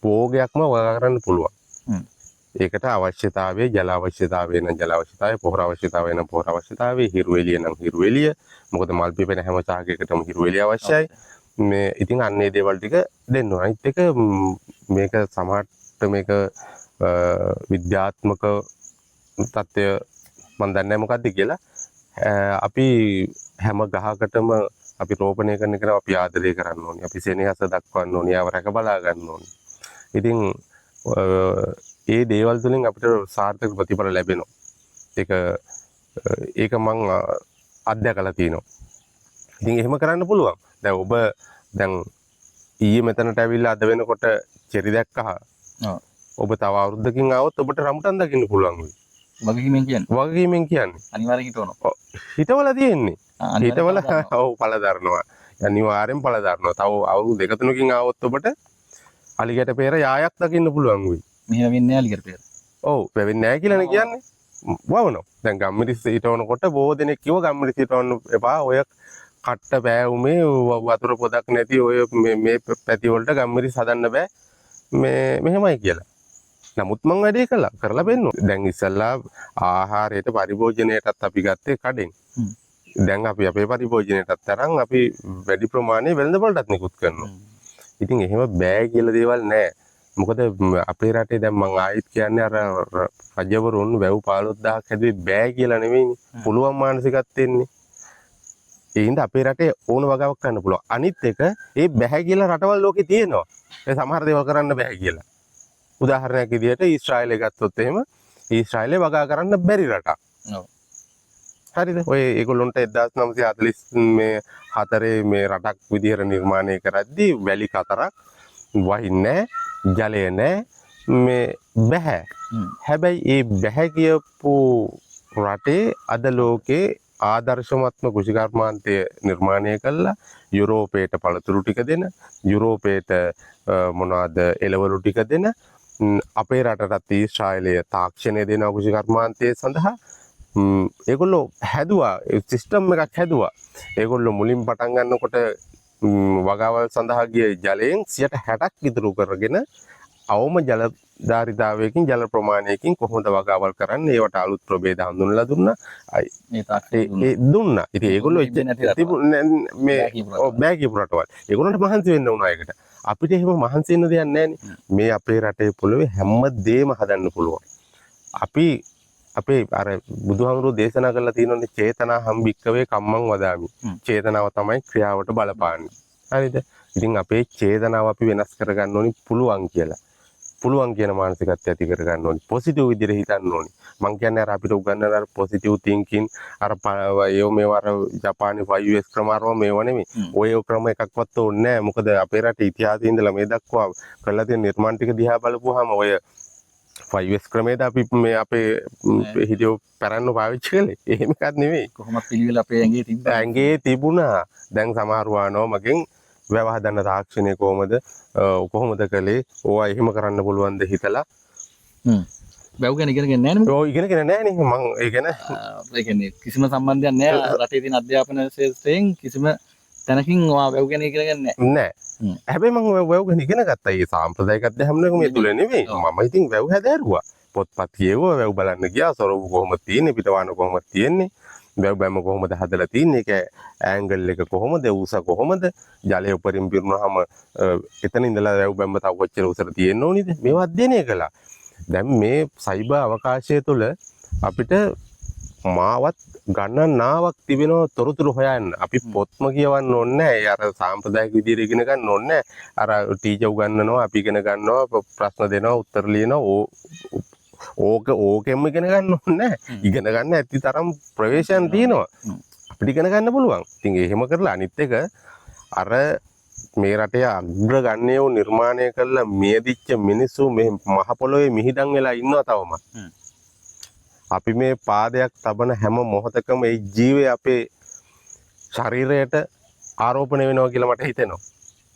භෝගයක්ම වගා කරන්න පුළුවන්. ඒකට අවශ්‍යතාවය ජල අවශ්‍යතාවය නම් ජල අවශ්‍යතාවය, පොහොර අවශ්‍යතාවය නම් පොහොර අවශ්‍යතාවය, හිරු එළිය නම් හිරු එළිය. මොකද මල් පිපෙන හැම ශාකයකටම හිරු එළිය අවශ්‍යයි. මේ ඉතින් අන්න ඒ දේවල් ටික දෙන්න ඕන. අනිත් එක මේක සමහරට මේක විද්‍යාත්මක තත්ත්වය මම දන්නේ නැහැ මොකද්ද කියලා. අපි හැම ගහකටම අපි රෝපණය කරන එක අපි ආදරය කරන්න ඕනේ. අපි සෙනෙහස දක්වන්න ඕනේ. ආව රැක බලා ගන්න ඕනේ. ඉතින් ඒ දේවල් තුලින් අපිට සාර්ථක ප්‍රතිඵල ලැබෙනවා. ඒක මම අත්දැකලා තියෙනවා. ඉතින් එහෙම කරන්න පුළුවන්. දැන් ඔබ දැන් ඊයේ මෙතනට ඇවිල්ලා අද වෙනකොට චෙරි දැක්කහා. ඔබ තව අවුරුද්දකින් ආවොත් ඔබට රම්බුටන් දකින්න පුළුවන් වෙයි. වගකීමෙන් කියන්නේ. අනිවාර්යෙන් හිටවනවා. හිටවල තියෙන්නේ. හිටවල ඔව් පළ දරනවා. අනිවාර්යෙන් පළ දරනවා. තව අවුරුදු දෙක තුනකින් ආවොත් ඔබට අලිගැට පෙර යායක් දකින්න පුළුවන් වෙයි. මෙහෙම වෙන්නේ නැහැ අලිගැට පෙර. ඔව් වෙන්නේ නැහැ කියලානේ කියන්නේ. වවනවා. දැන් ගම්මිරිස් හිටවනකොට බොහෝ දෙනෙක් කිව්ව ගම්මිරිස් හිටවන්න එපා. ඔය කට්ට පෑවුමේ වතුර පොදක් නැති ඔය මේ පැති වලට ගම්මිරිස් හදන්න බෑ. මෙහෙමයි කියලා. නමුත් මං වැඩේ කරලා බෙන්නවා. දැන් ඉස්සල්ලා ආහාරයට පරිභෝජනයටත් අපි ගත්තේ කඩෙන්. දැන් අපි අපේ පරිභෝජනයටත් තරම් අපි වැඩි ප්‍රමාණයේ වෙළඳපොළටත් නිකුත් කරනවා. ඉතින් එහෙම බෑ කියලා දේවල් නැහැ. මොකද අපේ රටේ දැන් මං ආයෙත් කියන්නේ අර රජවරුන් වැව් 15000ක් හැදුවේ බෑ කියලා නෙවෙයිනේ. පුළුවන් මානසිකත්වෙන්නේ. ඒ හින්දා අපේ රටේ ඕන වගාවක් කරන්න පුළුවන්. අනිත් එක ඒ බෑ කියලා රටවල් ලෝකේ තියෙනවා. ඒ සමහර දේවල් කරන්න බෑ කියලා. උදාහරණයක් විදිහට ඊශ්‍රායලය ගත්තොත් එහෙම ඊශ්‍රායලය වගා කරන්න බැරි රටක්. ඔව්. හරිද? ඔය ඒගොල්ලොන්ට 1944 මේ රටක් විදිහට නිර්මාණය කරද්දී වැලි කතරක් වහින්නේ ජලය නැහැ මේ බෑ. හැබැයි ඒ බෑ කියපු රටේ අද ලෝකේ ආදර්ශමත්ම කෘෂිකර්මාන්තය නිර්මාණය කළා යුරෝපයට පළතුරු ටික දෙන යුරෝපයට මොනවාද එළවලු ටික දෙන අපේ රටටත් ඊශ්‍රායලය තාක්ෂණය දෙන කෘෂිකර්මාන්තය සඳහා ඒගොල්ලෝ හැදුවා සිස්ටම් එකක් හැදුවා. ඒගොල්ලෝ මුලින් පටන් ගන්නකොට වගාවල් සඳහා ගිය ජලයෙන් 60%ක් ඉතුරු කරගෙන අවම ජලධාරිතාවයකින් ජල ප්‍රමාණයකින් කොහොමද වගාවල් කරන්නේ ඒවට අලුත් ප්‍රභේද හඳුන්වලා දුන්නා. ඒ දුන්නා. ඉතින් ඒගොල්ලෝ මේ බෑ කියපු රටවල්. ඒගොල්ලන්ට මහන්සි වෙන්න උනා ඒකට. අපිට එහෙම මහන්සි වෙන්න දෙයක් නැහැ මේ අපේ රටේ පොළවේ හැමදේම හදන්න පුළුවන්. අපි අපේ අර බුදුහාමුදුරුවෝ දේශනා කරලා තියෙනනේ චේතනා හම්බික්කවේ කම්මං වදාමි. චේතනාව තමයි ක්‍රියාවට බලපාන්නේ. හරිද? ඉතින් අපේ චේතනාව අපි වෙනස් කරගන්න ඕනි පුළුවන් කියලා. පුළුවන් කියන මානසිකත්වය ඇති කරගන්න ඕනි. පොසිටිව් විදිහට හිතන්න ඕනි. මං කියන්නේ අර අපිට උගන්වන අර පොසිටිව් තින්කින් අර මේව අර ජපානයේ 5S ක්‍රම අරව මේව නෙමෙයි. ඔය ක්‍රම එකක්වත් ඕනේ නැහැ. මොකද අපේ රටේ ඉතිහාසයේ ඉඳලා මේ දක්වා කරලා තියෙන නිර්මාණ ටික දිහා බලපුවාම ඔය 5S ක්‍රමයේද අපි මේ අපේ හිටියෝ පැරන්න පාවිච්චි කළේ. එහෙම එකක් නෙමෙයි. කොහොමද පිළිවෙල අපේ ඇඟේ තිබ්බා. ඇඟේ තිබුණා. දැන් සමහරව ආනෝ මගෙන් වැව හදන්න තාක්ෂණය කොහොමද කළේ? ඕවා එහෙම කරන්න පුළුවන්ද හිතලා වැව් ගැන ඉගෙන ගන්නේ නැහැ ඔය ඉගෙනගෙන නැහැ නේ මං ඒ ගැන ඒ කියන්නේ කිසිම සම්බන්ධයක් නැහැ රටේ තියෙන අධ්‍යාපන ශාස්ත්‍රයෙන් කිසිම තැනකින් ඔයා වැව් ගැන ඉගෙන ගන්නේ නෑ හැබැයි මං වැව් ගැන ඉගෙන ගත්තා ඒ සාම්ප්‍රදායික අධ්‍යාපනයක මේ තුල නෙමෙයි මම ඉතින් වැව් හැදෑරුවා පොත්පත් කියවුවා වැව් බලන්න ගියා සොරවු කොහොමද තියෙන්නේ පිටවාන කොහොමද තියෙන්නේ වැව් බැම කොහොමද හදලා තින්නේ ඒක ඇන්ගල් එක කොහොමද උස කොහොමද ජලය උඩරින් පිරුණාම එතන ඉඳලා වැව් බැම තව කොච්චර උසට තියෙන්න ඕනිද මේවා අධ්‍යයනය කළා දැන් මේ සයිබර් අවකාශය තුළ අපිට මාවත් ගණනාවක් තිබෙනවා තොරතුරු හොයන්න අපි පොත්ම කියවන්න ඕනේ නැහැ අර සාම්ප්‍රදායික විදිහට ඉගෙන ගන්න ඕනේ අර ටීචර් උගන්වනවා අපි ඉගෙන ගන්නවා ප්‍රශ්න දෙනවා උත්තර ලියනවා ඕකෙම ඉගෙන ගන්න ඕනේ ඉගෙන ගන්න ඇති තරම් ප්‍රවේශයන් තියෙනවා අපිට ඉගෙන ගන්න පුළුවන් ඉතින් එහෙම කරලා අනිත් එක අර මේ රටේ අග්‍රගණ්‍යව නිර්මාණය කරලා මියදිච්ච මිනිස්සු මේ මහ පොළොවේ මිහිදන් වෙලා ඉන්නවා තවම අපි මේ පාදයක් තබන හැම මොහොතකම ඒ ජීවය අපේ ශරීරයට ආරෝපණය වෙනවා කියලා මට හිතෙනවා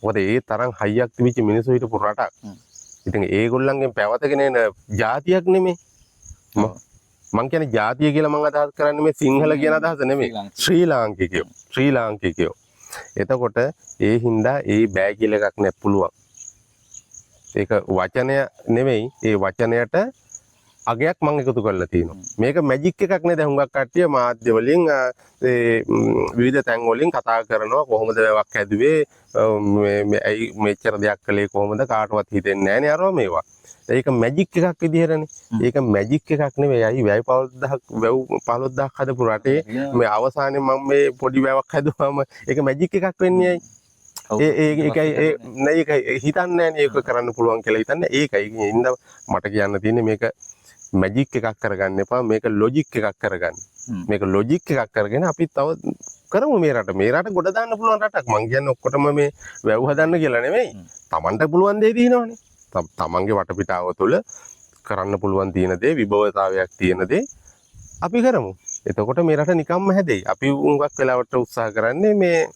මොකද ඒ තරම් හයියක් තිබිච්ච මිනිස්සු හිටපු රටක් ඉතින් ඒගොල්ලන්ගෙන් පැවතගෙන එන ජාතියක් නෙමෙයි මං කියන්නේ ජාතිය කියලා මං අදහස් කරන්නේ මේ සිංහල කියන අදහස නෙමෙයි ශ්‍රී ලාංකිකයෝ එතකොට ඒ හින්දා ඒ බෑ කියලා එකක් නැත් පුළුවන් ඒක වචනය නෙමෙයි ඒ වචනයට අගයක් මම එකතු කරලා තියෙනවා මේක මැජික් එකක් නේද හුඟක් කට්ටිය මාධ්‍ය වලින් ඒ විවිධ තැන් වලින් කතා කරනවා කොහොමද වැවක් හැදුවේ මේ ඇයි මෙච්චර දෙයක් කළේ කොහොමද කාටවත් හිතෙන්නේ නැහැ නේ අරව මේවා ඒක මැජික් එකක් විදිහටනේ ඒක මැජික් එකක් නෙමෙයි අයි වැයි 15000 හදපු රටේ මේ අවසානයේ මම මේ පොඩි වැවක් හැදුවාම ඒක මැජික් එකක් වෙන්නේ ඒකයි නෑ හිතන්නේ නෑනේ ඒක කරන්න පුළුවන් කියලා හිතන්නේ ඒකයි ඉතින් මට කියන්න තියෙන්නේ මේක මැජික් එකක් කරගන්න එපා මේක ලොජික් එකක් කරගන්න මේක ලොජික් එකක් කරගෙන අපි තව කරමු මේ රට ගොඩ දාන්න පුළුවන් රටක් මං කියන්නේ ඔක්කොටම මේ වැව් හදන්න කියලා නෙමෙයි Tamanට පුළුවන් දේ තියෙනවනේ තමන්ගේ වටපිටාව තුළ කරන්න පුළුවන් තියෙන දේ විභවතාවයක් තියෙන දේ අපි කරමු එතකොට මේ රට නිකම්ම හැදෙයි අපි උඟක් වෙලාවට උත්සාහ කරන්නේ මේ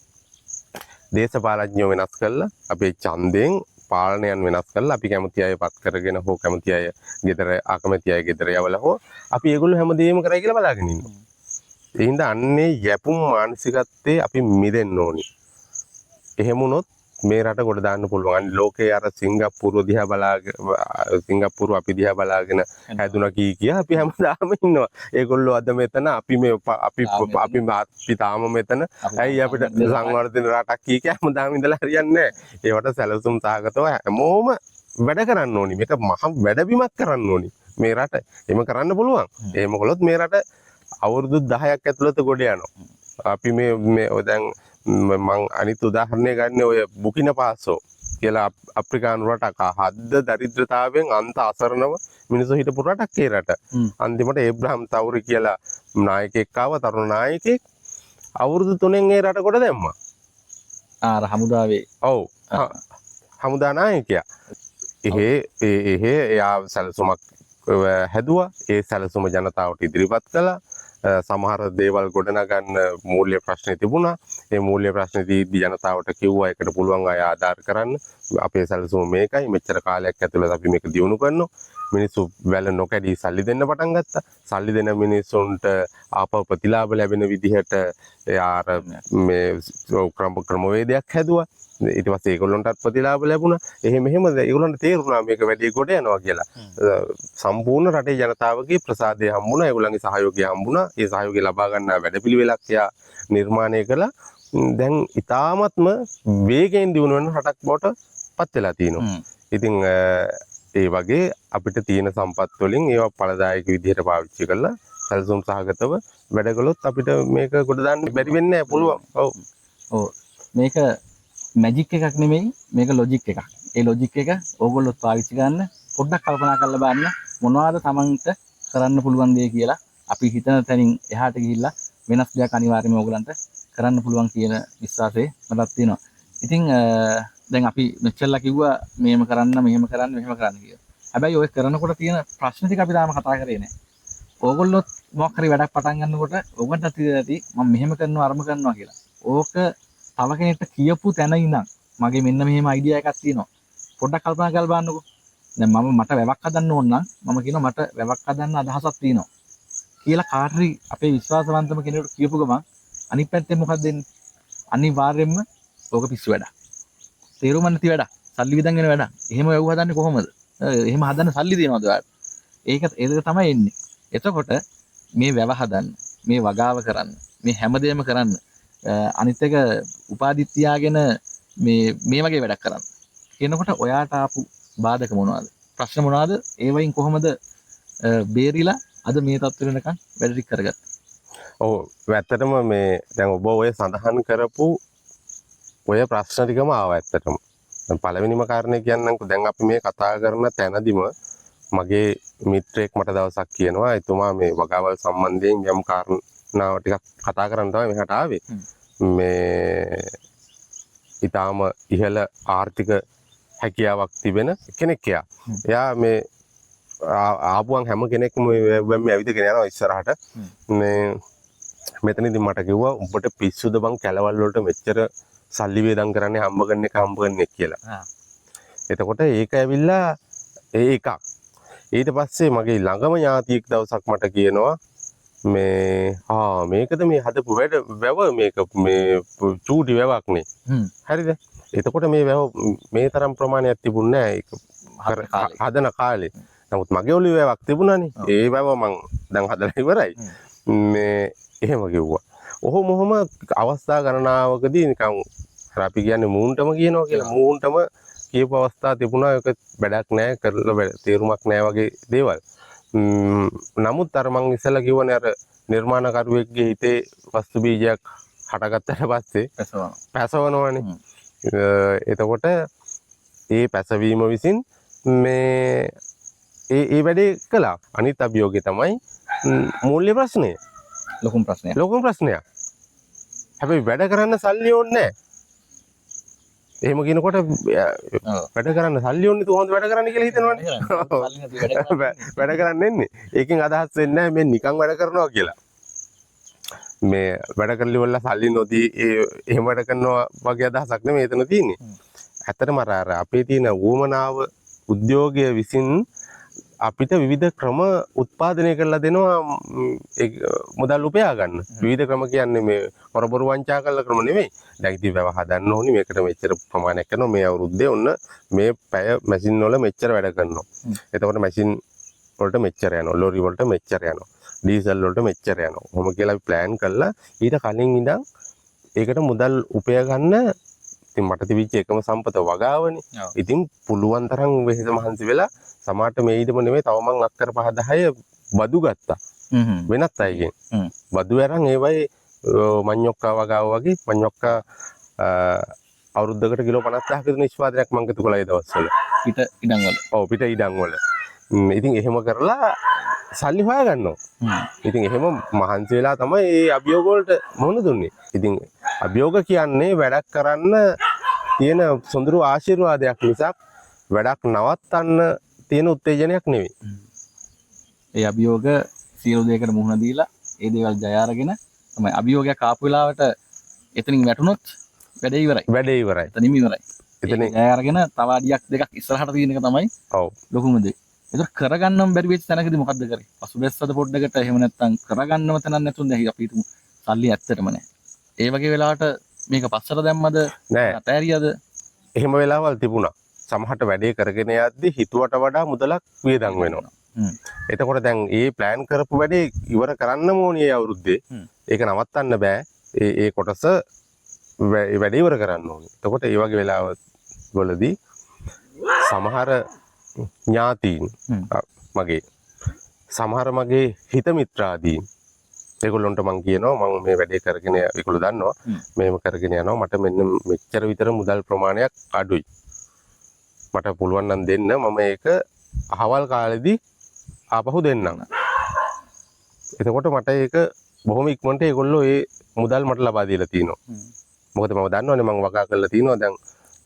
දේශපාලඥයෝ වෙනස් කරලා අපේ ඡන්දයෙන් පාලනයන් වෙනස් කරලා අපි කැමති අය පත් කරගෙන හෝ කැමති අය ගෙදර අකමැති අය ගෙදර යවලා හෝ අපි ඒගොල්ලෝ හැමදේම කරයි කියලා බලාගෙන ඉන්නවා. ඒ හින්දා අන්නේ යැපුම් මානසිකත්වයේ අපි මිදෙන්න ඕනි. එහෙම වුණොත් මේ රට ගොඩ දාන්න පුළුවන්. ලෝකේ අර සිංගප්පූරුව දිහා බලාගෙන සිංගප්පූරුව අපි දිහා බලාගෙන හැදුනා කිය අපි හැමදාම ඉන්නවා. ඒගොල්ලෝ අද මෙතන අපි තාම මෙතන. ඇයි අපිට සංවර්ධන රටක් කිය හැමදාම ඉඳලා හරියන්නේ නැහැ. ඒවට සැලසුම් සහගතව හැමෝම වැඩ කරන්න ඕනි. මේක මහ වැඩබිමක් කරන්න ඕනි. මේ රට. එහෙම කරන්න පුළුවන්. එහෙම කළොත් මේ රට අවුරුදු 10ක් ඇතුළත ගොඩ යනවා. අපි මේ දැන් මං අනිත් උදාහරණය ගන්න ඔය බුකින පාසෝ කියලා අප්‍රිකානු රටක හද්ද දරිද්‍රතාවයෙන් අන්ත අසරණව මිනිස්සු හිටපු රටක් ඒ රට. අන්තිමට ඒබ්‍රහම් තවුරි කියලා නායකයෙක් ආව තරුණ නායකයෙක් අවුරුදු 3න් ඒ රට කොට දැම්මා. අර හමුදාවේ. ඔව්. හමුදා නායකයා. එයා සැලසුමක් හැදුවා. ඒ සැලසුම ජනතාවට ඉදිරිපත් කළා. සමහර දේවල් ගොඩනගන්න මූල්‍ය ප්‍රශ්න තිබුණා. ඒ මූල්‍ය ප්‍රශ්න දීදී ජනතාවට කිව්වා ඒකට පුළුවන් අය ආධාර කරන්න. අපේ සැලසුම මේකයි. මෙච්චර කාලයක් ඇතුළත අපි මේක දියුණු කරනවා. මිනිස්සු වැල නොකැඩී සල්ලි දෙන්න පටන් ගත්තා. සල්ලි දෙන මිනිස්සුන්ට ආපහු ප්‍රතිලාභ ලැබෙන විදිහට යාර මේ ක්‍රමවේදයක් හැදුවා. ඊට පස්සේ ඒගොල්ලන්ටත් ප්‍රතිලාභ ලැබුණා. එහෙම ඒගොල්ලන්ට තේරුණා මේක වැඩි කොට යනවා කියලා. සම්පූර්ණ රටේ ජනතාවගේ ප්‍රසාදය හම්බුණා. ඒගොල්ලන්ගේ සහයෝගය හම්බුණා. ඒ සහයෝගය ලබා ගන්න වැඩපිළිවෙලක් යා නිර්මාණය කළා. දැන් ඊ타මත්ම වේගයෙන් දියුණු වෙන රටක් බවට පත් වෙලා තියෙනවා. ඉතින් ඒ වගේ අපිට තියෙන සම්පත් වලින් ඒවා ඵලදායක විදිහට පාවිච්චි කරලා සැලසුම් සහගතව වැඩ කළොත් අපිට මේක කොට දාන්න බැරි වෙන්නේ නැහැ පුළුවන්. ඔව්. ඔව්. මේක මැජික් එකක් නෙමෙයි මේක ලොජික් එකක්. ඒ ලොජික් එක ඕගොල්ලෝ පාවිච්චි ගන්න පොඩ්ඩක් කල්පනා කරලා බලන්න මොනවද Tamanට කරන්න පුළුවන් දේ කියලා අපි හිතන තැනින් එහාට ගිහිල්ලා වෙනස් දෙයක් අනිවාර්යයෙන්ම ඕගොල්ලන්ට කරන්න පුළුවන් කියන විශ්වාසය මටත් තියෙනවා. ඉතින් දැන් අපි මෙච්චරලා කිව්වා මෙහෙම කරන්න කියලා. හැබැයි ඔය කරනකොට තියෙන ප්‍රශ්න ටික අපි තාම කතා කරේ නැහැ. ඕගොල්ලොත් මොකක් හරි වැඩක් පටන් ගන්නකොට ඕගොල්ලන්ට තියෙති මම මෙහෙම කරනවා අරම කරනවා කියලා. ඕක තව කෙනෙක්ට කියපු තැන ඉඳන් මගේ මෙන්න මෙහෙම අයිඩියා එකක් තියෙනවා. පොඩ්ඩක් කල්පනා කරලා බලන්නකෝ. දැන් මම මට වැවක් හදන්න ඕන නම් මම කියනවා මට වැවක් හදන්න අදහසක් තියෙනවා කියලා කාටරි අපේ විශ්වාසවන්තම කෙනෙකුට කියපු ගමන් අනිත් පැත්තෙන් මොකක්ද දෙන්නේ? අනිවාර්යයෙන්ම ඕක පිස්සු වැඩක්. තේරුම නැති වැඩක්. සල්ලි විදන් වෙන වැඩක්. එහෙම වැව් හදන්නේ කොහොමද? එහෙම හදන්න සල්ලි දෙනවද ඔයාලට? ඒක තමයි එන්නේ. එතකොට මේ වැව හදන්න, මේ වගාව කරන්න, මේ හැමදේම කරන්න අනිත් එක උපාධිත් තියාගෙන මේ වගේ වැඩක් කරන්න. කියනකොට ඔයාට ආපු බාධක මොනවද? ප්‍රශ්න මොනවද? ඒ වයින් කොහොමද බේරිලා අද මේ තත්ත්වෙ වෙනකන් වැඩ ටික කරගත්තේ? ඔව් ඇත්තටම මේ දැන් ඔබ ඔය සඳහන් කරපු ඔය ප්‍රශ්න ටිකම ආවා ඇත්තටම. දැන් පළවෙනිම කාරණේ කියන්නම්කෝ දැන් අපි මේ කතා කරන තැනදිම මගේ මිත්‍රයෙක් මට දවසක් කියනවා එතුමා මේ වගාවල් සම්බන්ධයෙන් යම් කාරණාව ටිකක් කතා කරන්න තමයි මෙහාට ආවේ. මේ ඊටාම ඉහළ ආර්ථික හැකියාවක් තිබෙන කෙනෙක් එයා. එයා මේ ආපුවන් හැම කෙනෙක්ම මේ ඇවිදගෙන යනවා ඉස්සරහට. මේ මෙතනදී මට කිව්වා උඹට පිස්සුද බං කැලවල් වලට මෙච්චර සල්ලි වේදම් කරන්නේ හම්බ කරන්නේ කියලා. එතකොට ඒක ඇවිල්ලා එකක්. ඊට පස්සේ මගේ ළඟම ඥාතියෙක් දවසක් මට කියනවා මේ මේකද මේ හදපු වැව මේක මේ චූටි වැවක් නේ. හරිද? එතකොට මේ වැව මේ තරම් ප්‍රමාණයක් තිබුණේ නැහැ හදන කාලේ. නමුත් මගේ ඔළුවේ වැවක් තිබුණානේ. ඒ වැව මං දැන් හදලා ඉවරයි. මේ එහෙම කිව්වා. ඔහොම අවස්ථා ගණනාවකදී නිකන් අපි කියන්නේ මූන්ටම කියනවා කියලා. මූන්ටම කියපු අවස්ථා තිබුණා. ඒක වැඩක් නැහැ කරලා තේරුමක් නැහැ වගේ දේවල්. නමුත් අර මං ඉස්සෙල්ලා කිව්වනේ අර නිර්මාණකරුවෙක්ගේ හිතේ වස්තු බීජයක් හටගත්තට පස්සේ පැසවනවනේ. එතකොට ඒ පැසවීම විසින් මේ ඒ වැඩේ කළා. අනිත් අභියෝගය තමයි මූල්‍ය ප්‍රශ්නය. ලොකුම ප්‍රශ්නයක්. හැබැයි වැඩ කරන්න සල්ලි ඕනේ නැහැ. එහෙම කියනකොට වැඩ කරන්න සල්ලි ඕනේ තු හොඳ වැඩ කරන්න කියලා හිතනවනේ. වැඩ කරන්න එන්නේ. ඒකෙන් අදහස් වෙන්නේ නැහැ මේ නිකන් වැඩ කරනවා කියලා. මේ වැඩ කරලි වල සල්ලි නොදී එහෙම වැඩ කරනවා වගේ අදහසක් නෙමෙයි එතන තියෙන්නේ. ඇත්තටම අර අපේ තියෙන වුමනාව උද්‍යෝගය විසින් අපිට විවිධ ක්‍රම උත්පාදනය කරලා දෙනවා මුදල් උපයා ගන්න. විවිධ ක්‍රම කියන්නේ මේ හොරබොරු වංචා කරලා ක්‍රම නෙමෙයි. දැන් ඉතින් වැව හදන්න ඕනි මේකට මෙච්චර ප්‍රමාණයක් කරනවා මේ අවුරුද්දේ ඔන්න මේ පැය මැෂින් වල මෙච්චර වැඩ කරනවා. එතකොට මැෂින් වලට මෙච්චර යනවා. ලෝරි වලට මෙච්චර යනවා. ඩීසල් වලට මෙච්චර යනවා. කොහොම කියලා අපි ප්ලෑන් කරලා ඊට කලින් ඉඳන් ඒකට මුදල් උපයා ගන්න ඉතින් මට තිබිච්ච එකම සම්පත වගාවනේ. ඉතින් පුළුවන් තරම් වෙහෙස මහන්සි වෙලා සමහරට මේ ඊටම නෙමෙයි තව මං අක්කර 5-10 බදු ගත්තා. වෙනත් අයගෙන්. බදු අරන් ඒවයි මඤ්ඤොක්කා වගාව වගේ මඤ්ඤොක්කා අවුරුද්දකට කිලෝ 50ක් විතර නිෂ්පාදනයක් මං ගත්ත කොළයි දවස්වල. පිට ඉඩම් වල. ඔව් පිට ඉඩම් වල. ඉතින් එහෙම කරලා සල්ලි හොයා ගන්නවා. ඉතින් එහෙම මහන්සි වෙලා තමයි මේ අභියෝග වලට මොන දුන්නේ. ඉතින් අභියෝග කියන්නේ වැඩක් කරන්න තියෙන සොඳුරු ආශිර්වාදයක් මිසක් වැඩක් නවත්තන්න තියෙන උත්තේජනයක් නෙවෙයි. ඒ අභියෝග සියලු දෙයකට මුහුණ දීලා ඒ දේවල් ජය අරගෙන තමයි අභියෝගයක් ආපු වෙලාවට එතනින් වැටුනොත් වැඩේ ඉවරයි. එතනින්ම ඉවරයි. එතන ජය අරගෙන තව අඩියක් දෙකක් ඉස්සරහට තියෙන එක තමයි ඔව් ලොකුම දේ. ඒක කරගන්නම බැරි වෙච්ච තැනකදී මොකද්ද කරේ? පසුබැස්සද පොඩ්ඩකට එහෙම නැත්නම් කරගන්නව තැනක් නැතුන් දැන් අපි හිතමු සල්ලි ඇත්තටම නැහැ. ඒ වගේ වෙලාවට මේක පස්සට දැම්මද? නෑ. අතෑරියද? එහෙම වෙලාවල් තිබුණා. සමහරට වැඩේ කරගෙන යද්දි හිතුවට වඩා මුදලක් වියදම් වෙනවා. එතකොට දැන් ඒ ප්ලෑන් කරපු වැඩේ ඉවර කරන්න ඕනේ ඒ අවුරුද්දේ. ඒක නවත්තන්න බෑ. ඒ කොටස වැඩේ ඉවර කරන්න ඕනේ. එතකොට ඒ වගේ වෙලාවවලදී සමහර ඥාතීන් මගේ සමහර මගේ හිත මිත්‍රාදීන් ඒගොල්ලන්ට මං කියනවා මම මේ වැඩේ කරගෙන ඒගොල්ලෝ දන්නවා මේව කරගෙන යනවා මට මෙන්න මෙච්චර විතර මුදල් ප්‍රමාණයක් අඩුයි මට පුළුවන් නම් දෙන්න මම ඒක අහවල් කාලෙදී ආපහු දෙන්නම් එතකොට මට ඒක බොහොම ඉක්මනට ඒගොල්ලෝ ඒ මුදල් මට ලබා දීලා තිනවා මොකද මම දන්නවනේ මං වගා කරලා තිනවා දැන්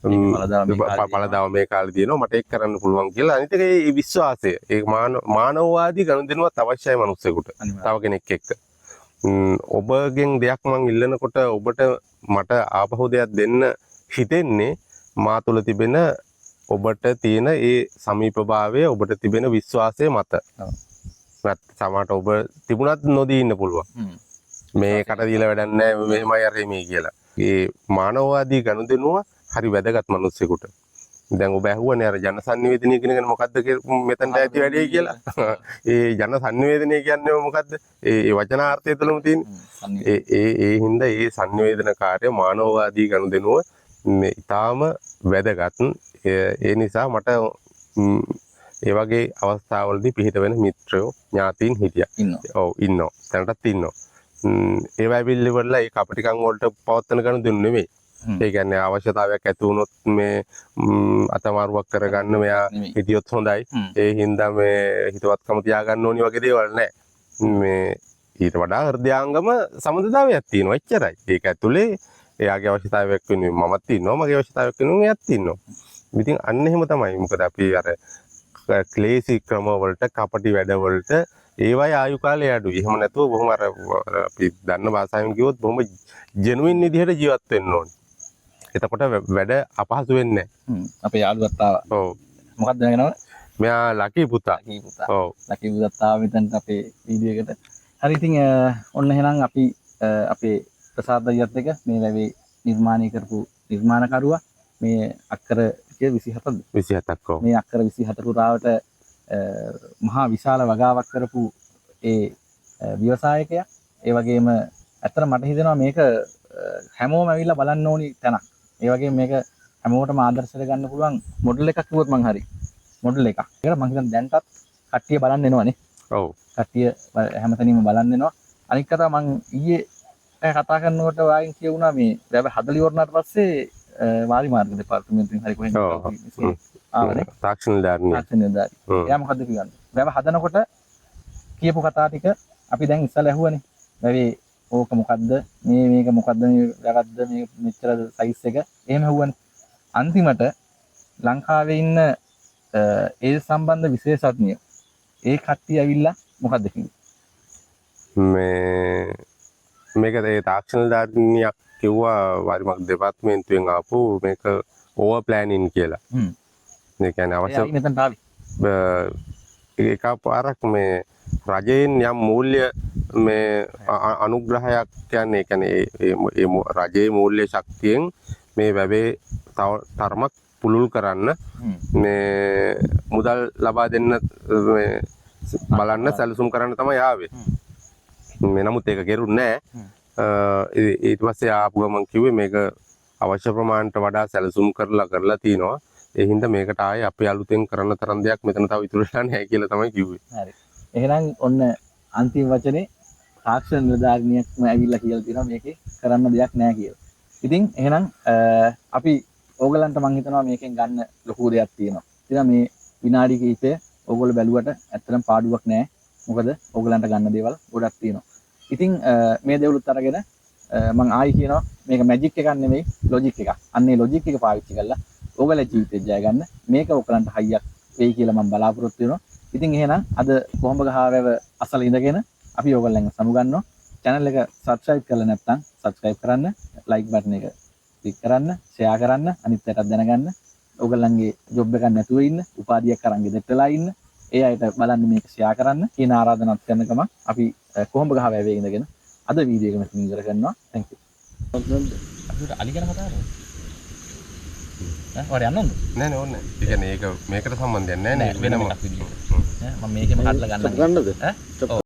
පළදාව මේ කාලේ දිනනවා මට ඒක කරන්න පුළුවන් කියලා අනිත් එක ඒ විශ්වාසය ඒ මානවවාදී ගනුදෙනුවත් අවශ්‍යයි මිනිස්සුෙකුට තව කෙනෙක් එක්ක ඔබගෙන් දෙයක් මං ඉල්ලනකොට ඔබට මට ආපහු දෙයක් දෙන්න හිතෙන්නේ මා තුළ තිබෙන ඔබට තියෙන ඒ සමීපභාවය ඔබට තිබෙන විශ්වාසය මත. ඔව්. සමහරට ඔබ තිබුණත් නොදී ඉන්න පුළුවන්. මේ කට දීලා වැඩක් නැහැ මෙහෙමයි අර මේ කියලා. ඒ මානවවාදී ගනුදෙනුව හරි වැදගත් මිනිස්සුෙකුට. දැන් ඔබ ඇහුවනේ අර ජන සංනිවේදනය කියන එක මොකද්ද මෙතනට ඇති වැඩේ කියලා. ඒ ජන සංනිවේදනය කියන්නේ මොකද්ද? ඒ වචනාර්ථය තුළම තියෙන්නේ. ඒ හින්දා ඒ සංනිවේදන කාර්ය මානවවාදී ගනුදෙනුව මේ ඊටාම වැදගත්. ඒ නිසා මට ඒ වගේ අවස්ථාවලදී පිහිට වෙන මිත්‍රයෝ ඥාතීන් හිටියා. ඔව් ඉන්නවා. දැනටත් ඉන්නවා. ඒ වයිබිල් වල ඒ කපටිකම් වලට පවත්තන ගනුදෙනු නෙමෙයි. ඒ කියන්නේ අවශ්‍යතාවයක් ඇති වුණොත් මේ අතමාරුවක් කරගන්න මෙයා හිටියොත් හොඳයි. ඒ හින්දා මේ හිතවත්කම තියාගන්න ඕනි වගේ දේවල් නැහැ. මේ ඊට වඩා හෘදයාංගම සම්බන්ධතාවයක් තියෙනවා. එච්චරයි. ඒක ඇතුලේ එයාගේ අවශ්‍යතාවයක් වෙනුවෙන් මමත් ඉන්නවා. මගේ අවශ්‍යතාවයක් වෙනුවෙන් එයාත් ඉන්නවා. ඉතින් අන්න එහෙම තමයි. මොකද අපි අර ක්ලේසි ක්‍රම වලට කපටි වැඩ වලට ඒවයි ආයු කාලය අඩුයි. එහෙම නැතුව බොහොම අර අපි දන්න භාෂාවෙන් කිව්වොත් බොහොම ජෙනුයින් විදිහට ජීවත් වෙන්න ඕනේ. එතකොට වැඩ අපහසු වෙන්නේ නැහැ. අපේ යාළුවත් ආවා. ඔව්. මොකක්ද නේනව? මෙයා ලකී පුතා. ඔව්. ලකී පුතා ආවා මෙතනට අපේ වීඩියෝ එකට. හරි ඉතින් ඔන්න එහෙනම් අපි අපේ ප්‍රසාද් අයියත් එක්ක මේ වැවේ නිර්මාණය කරපු නිර්මාණකරුවා මේ අක්කර 27ද? 27ක් ඔව්. මේ අක්කර 27 පුරාවට මහා විශාල වගාවක් කරපු ඒ ව්‍යවසායකයා. ඒ වගේම ඇත්තට මට හිතෙනවා මේක හැමෝම ඇවිල්ලා බලන්න ඕනි තැනක්. ඒ වගේම මේක හැමෝටම ආදර්ශයට ගන්න පුළුවන් මොඩල් එකක් කිව්වොත් මං හරි. මොඩල් එකක්. ඒකට මං හිතන්නේ දැන්ටත් කට්ටිය බලන්න එනවනේ. ඔව්. කට්ටිය හැමතැනම බලන්න එනවා. අනිත් කතාව මං ඊයේ කතා කරනකොට වායින් කියුණා මේ වැව හදලි වුණාට පස්සේ වාරි මාර්ග දෙපාර්තමේන්තුවෙන් හරි කොහෙන්ද ආවනේ. තාක්ෂණ නිලධාරී. තාක්ෂණ නිලධාරී. එයා මොකද්ද කියන්නේ? වැව හදනකොට කියපු කතා ටික අපි දැන් ඉස්සලා ඇහුවනේ. වැවේ ඕක මොකද්ද මේක මොකද්ද මේ වැවද්ද මේ මෙච්චර සයිස් එක එහෙම ඇහුවනේ. අන්තිමට ලංකාවේ ඉන්න ඒ සම්බන්ධ විශේෂඥයෝ ඒ කට්ටිය ඇවිල්ලා මොකද්ද කිව්වේ? මේක ඒ තාක්ෂණ නිලධාරිනියක් කිව්වා වාරිමක් දෙපාර්තමේන්තුවෙන් ආපු මේක ඕවර් ප්ලෑනින් කියලා. ඒ කියන්නේ අවශ්‍ය මෙතනට ආවේ එකපාරක් මේ රජයෙන් යම් මූල්‍ය මේ අනුග්‍රහයක් කියන්නේ ඒ කියන්නේ රජයේ මූල්‍ය ශක්තියෙන් මේ වැවේ තරමක් පුළුල් කරන්න මේ මුදල් ලබා දෙන්න මේ බලන්න සැලසුම් කරන්න තමයි ආවේ. මේ නමුත් ඒක කෙරුන්නේ නැහැ. ඊට පස්සේ ආපු ගමන් කිව්වේ මේක අවශ්‍ය ප්‍රමාණයට වඩා සැලසුම් කරලා තිනවා. ඒ හින්දා මේකට ආයේ අපි අලුතෙන් කරන්න තරම් දෙයක් මෙතන තව ඉතුරු වෙලා නැහැ කියලා තමයි කිව්වේ. හරි. එහෙනම් ඔන්න අන්තිම වචනේ තාක්ෂණ නිලධාරිනියක්ම ඇවිල්ලා කියලා තියෙනවා මේකේ කරන්න දෙයක් නැහැ කියලා. ඉතින් එහෙනම් අපි ඕගලන්ට මම හිතනවා මේකෙන් ගන්න ලොකු දෙයක් තියෙනවා. ඉතින් මේ විනාඩි කිහිපය ඕගොල්ලෝ බැලුවට ඇත්තටම පාඩුවක් නැහැ. මොකද ඕගලන්ට ගන්න දේවල් ගොඩක් තියෙනවා. ඉතින් මේ දේවලුත් අරගෙන මම ආයි කියනවා මේක මැජික් එකක් නෙමෙයි ලොජික් එකක්. අන්නේ ලොජික් එක පාවිච්චි කරලා ඕගලේ ජීවිතේ ජය ගන්න මේක ඕගලන්ට හයියක් වෙයි කියලා මම බලාපොරොත්තු වෙනවා. ඉතින් එහෙනම් අද කොහොඹ ගහවැව අසල ඉඳගෙන අපි ඕගොල්ලන්ව සමුගන්නවා. channel එක subscribe කරලා නැත්නම් subscribe කරන්න, like button එක click කරන්න, share කරන්න, අනිත් අයටත් දැනගන්න. ඕගොල්ලන්ගේ job එකක් නැතුව ඉන්න, උපාධියක් අරන් ගෙදරට වෙලා ඉන්න. ඒ අයට බලන්න මේක share කරන්න කියන ආරාධනාවක් කරන ගමන් අපි කොහොඹ ගහවැවේ ඉඳගෙන අද වීඩියෝ එක මෙතන ඉවර කරනවා. thank you. අපිට අලි ගැන කතා කරමු. ඔයාලා යන්නද? නෑ ඕනේ. ඒ කියන්නේ ඒක මේකට සම්බන්ධයක් නෑ නේ වෙනම එකක් විදියට. මම මේකෙම කඩලා ගන්නම්. ගන්නද? ඈ?